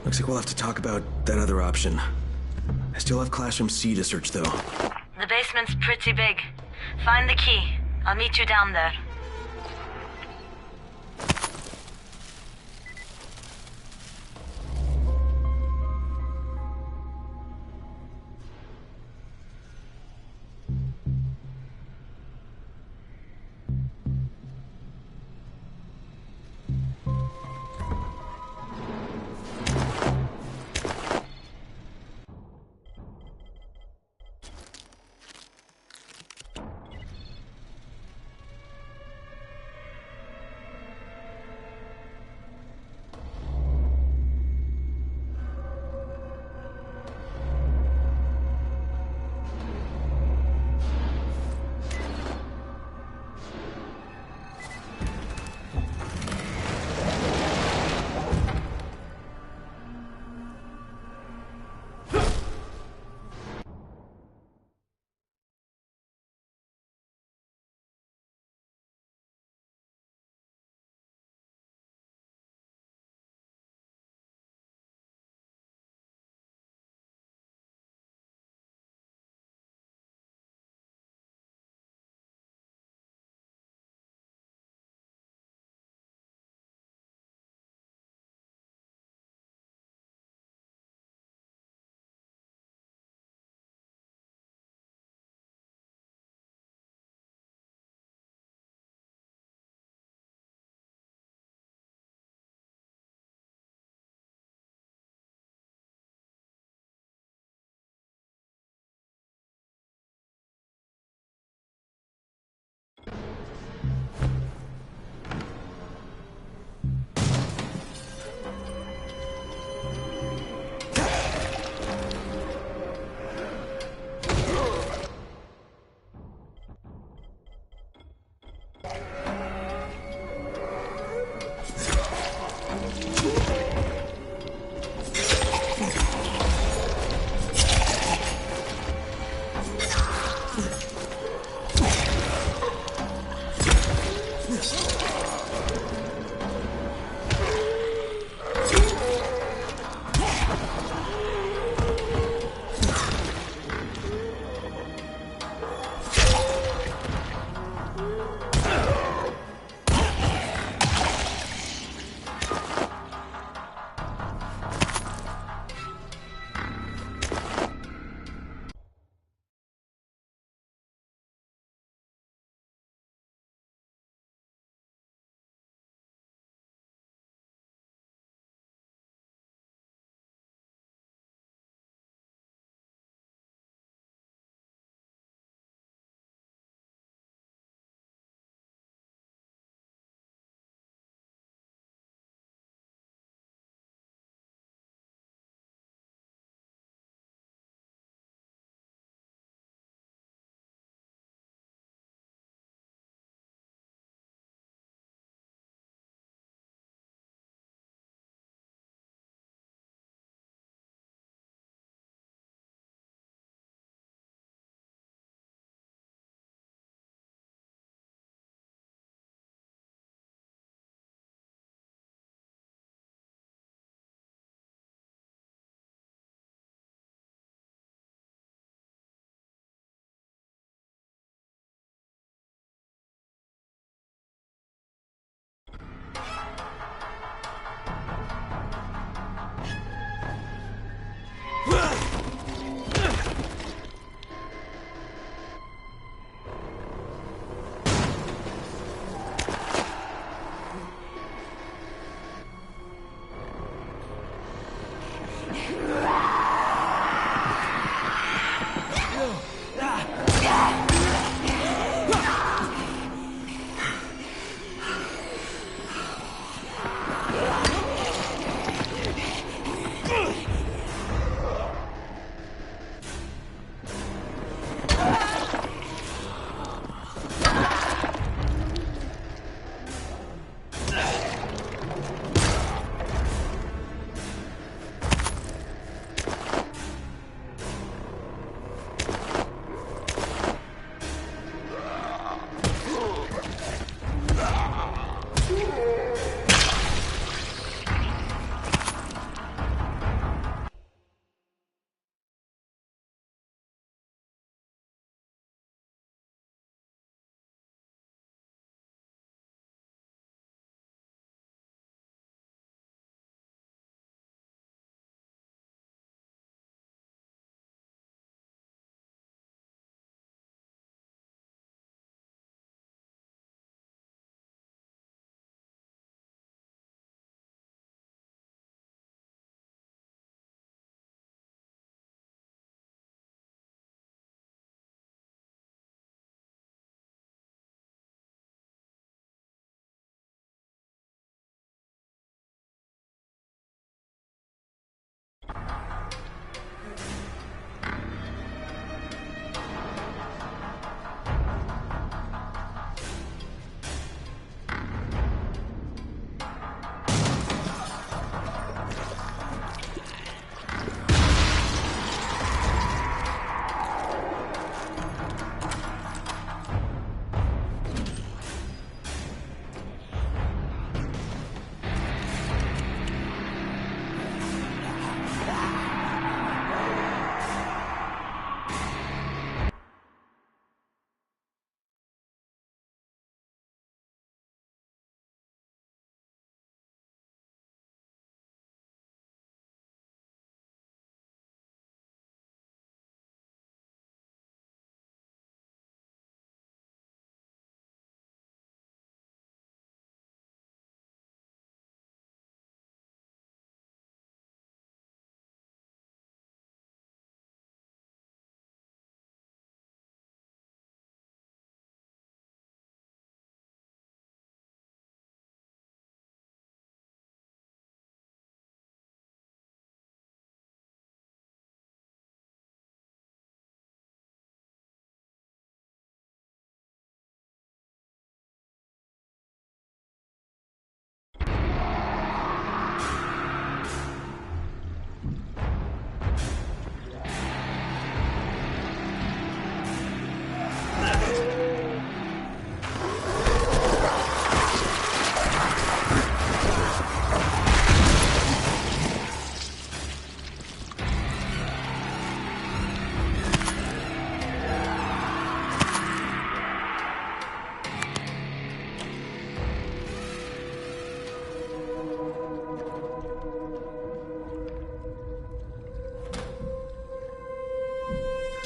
A: Looks like we'll have to talk about that other option. I still have Classroom C to search, though.
O: The basement's pretty big. Find the key. I'll meet you down there.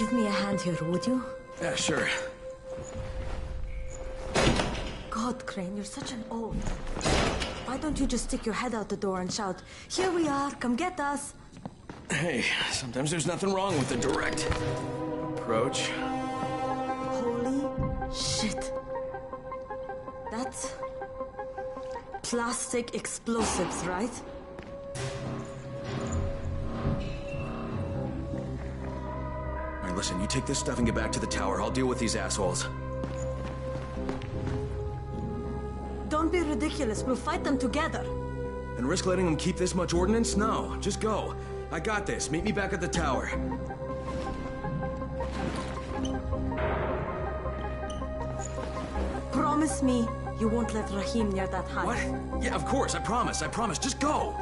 Q: give me a hand here, would you?
A: Yeah, sure.
Q: God, Crane, you're such an oaf. Why don't you just stick your head out the door and shout, "Here we are, come get us"?
A: Hey, sometimes there's nothing wrong with a direct approach.
Q: Holy shit. That's plastic explosives, right?
A: All right, listen, you take this stuff and get back to the tower. I'll deal with these assholes.
Q: Don't be ridiculous. We'll fight them together.
A: And risk letting them keep this much ordnance? No, just go. I got this. Meet me back at the tower.
Q: Promise me you won't let Rahim near that hive.
A: What? Yeah, of course. I promise. I promise. Just go.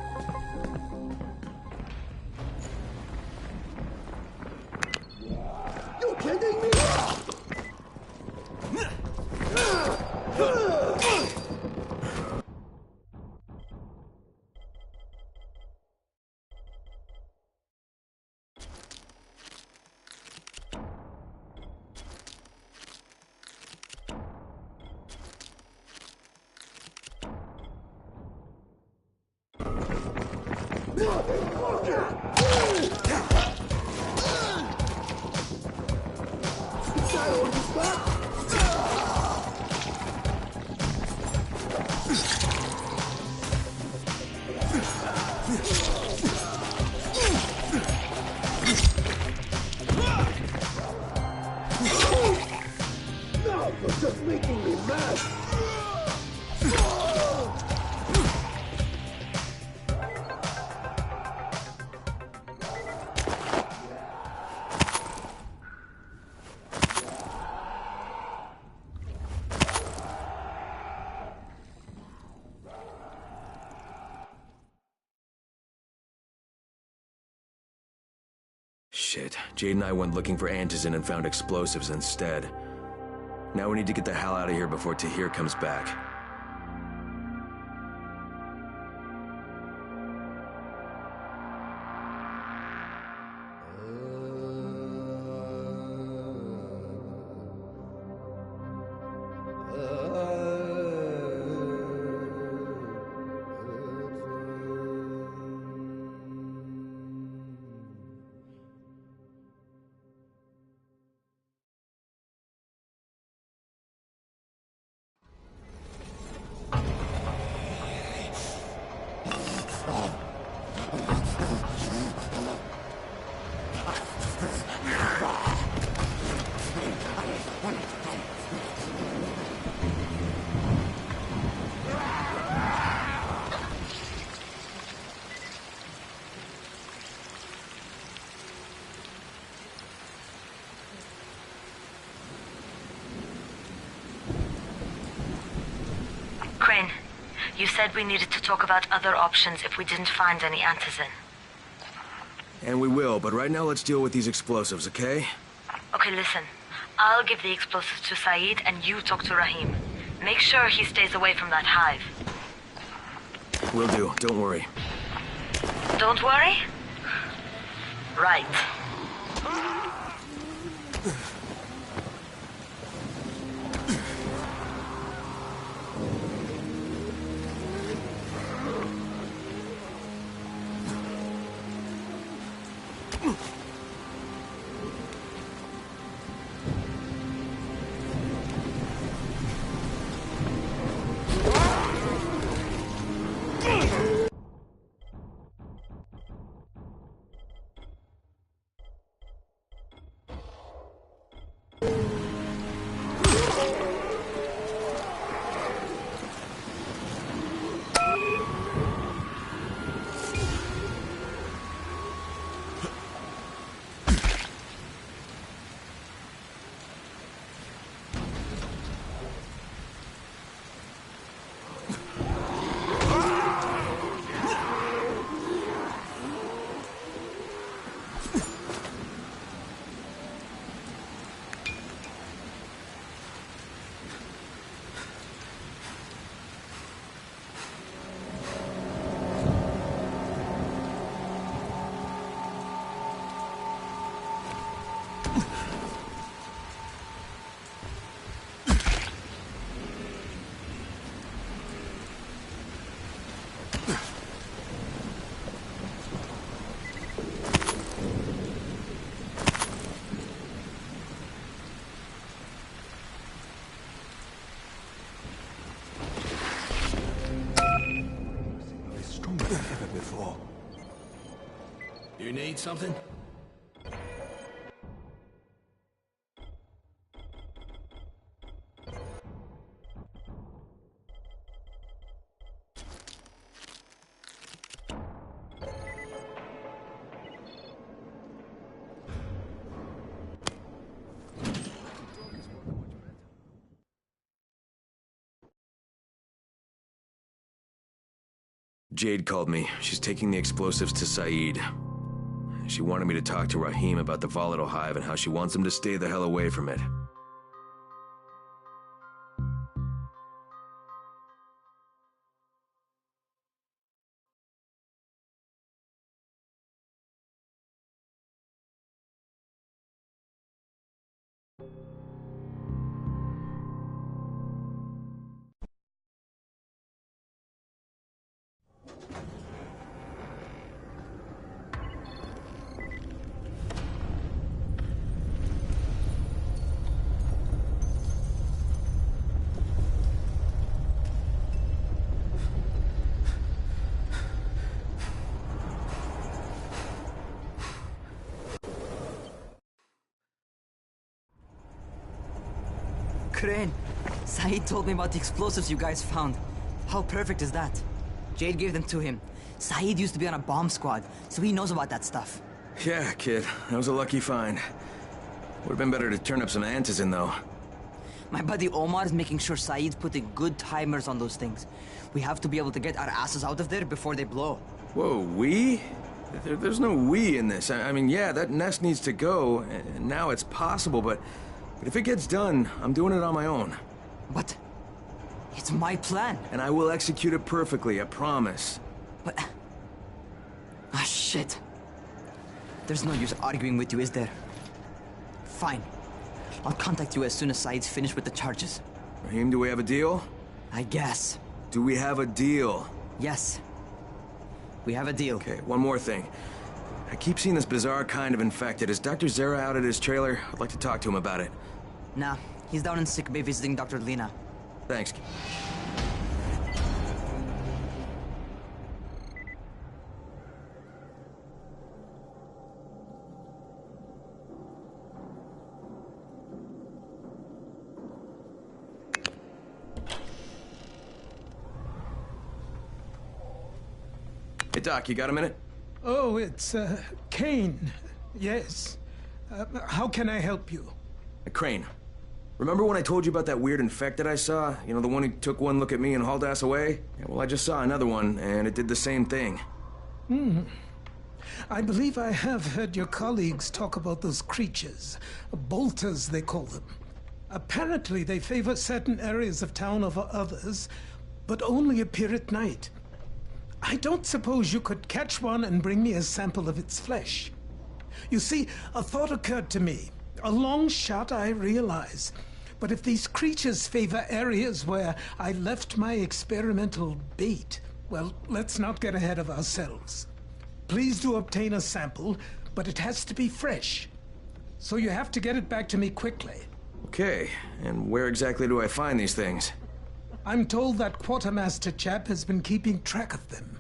S: You kidding me? No, you're just making me mad.
A: Shit. Jade and I went looking for Antizin and found explosives instead. Now we need to get the hell out of here before Tahir comes back.
O: Crane, you said we needed to talk about other options if we didn't find any Antizin.
A: And we will, but right now let's deal with these explosives, okay?
O: Okay, listen. I'll give the explosives to Saeed and you talk to Rahim. Make sure he stays away from that hive.
A: Will do, don't worry.
O: Don't worry? Right.
I: Do you need something?
A: Jade called me. She's taking the explosives to Saeed. She wanted me to talk to Rahim about the volatile hive and how she wants him to stay the hell away from it.
E: Crane, Saeed told me about the explosives you guys found. How perfect is that? Jade gave them to him. Saeed used to be on a bomb squad, so he knows about that stuff.
A: Yeah, kid. That was a lucky find. Would've been better to turn up some antizin, though.
E: My buddy Omar is making sure Saeed's putting good timers on those things. We have to be able to get our asses out of there before they blow.
A: Whoa, we? There's no we in this. I mean, yeah, that nest needs to go, and now it's possible, but if it gets done, I'm doing it on my own.
E: But it's my plan.
A: And I will execute it perfectly, I promise.
E: But... ah, shit. There's no use arguing with you, is there? Fine. I'll contact you as soon as Saeed's finished with the charges.
A: Rahim, do we have a deal?
E: I guess.
A: Do we have a deal?
E: Yes. We have a deal.
A: Okay, one more thing. I keep seeing this bizarre kind of infected. Is Dr. Zere out at his trailer? I'd like to talk to him about it.
E: Nah, he's down in sickbay visiting Dr. Lena.
A: Thanks. Hey, Doc, you got a minute?
T: Oh, it's, Kane. Yes. How can I help you?
A: Crane. Remember when I told you about that weird infected I saw? You know, the one who took one look at me and hauled ass away? Yeah, well, I just saw another one, and it did the same thing.
T: I believe I have heard your colleagues talk about those creatures. Bolters, they call them. Apparently, they favor certain areas of town over others, but only appear at night. I don't suppose you could catch one and bring me a sample of its flesh. You see, a thought occurred to me. A long shot, I realize. But if these creatures favor areas where I left my experimental bait, well, let's not get ahead of ourselves. Please do obtain a sample, but it has to be fresh. So you have to get it back to me quickly.
A: Okay, and where exactly do I find these things?
T: I'm told that quartermaster chap has been keeping track of them.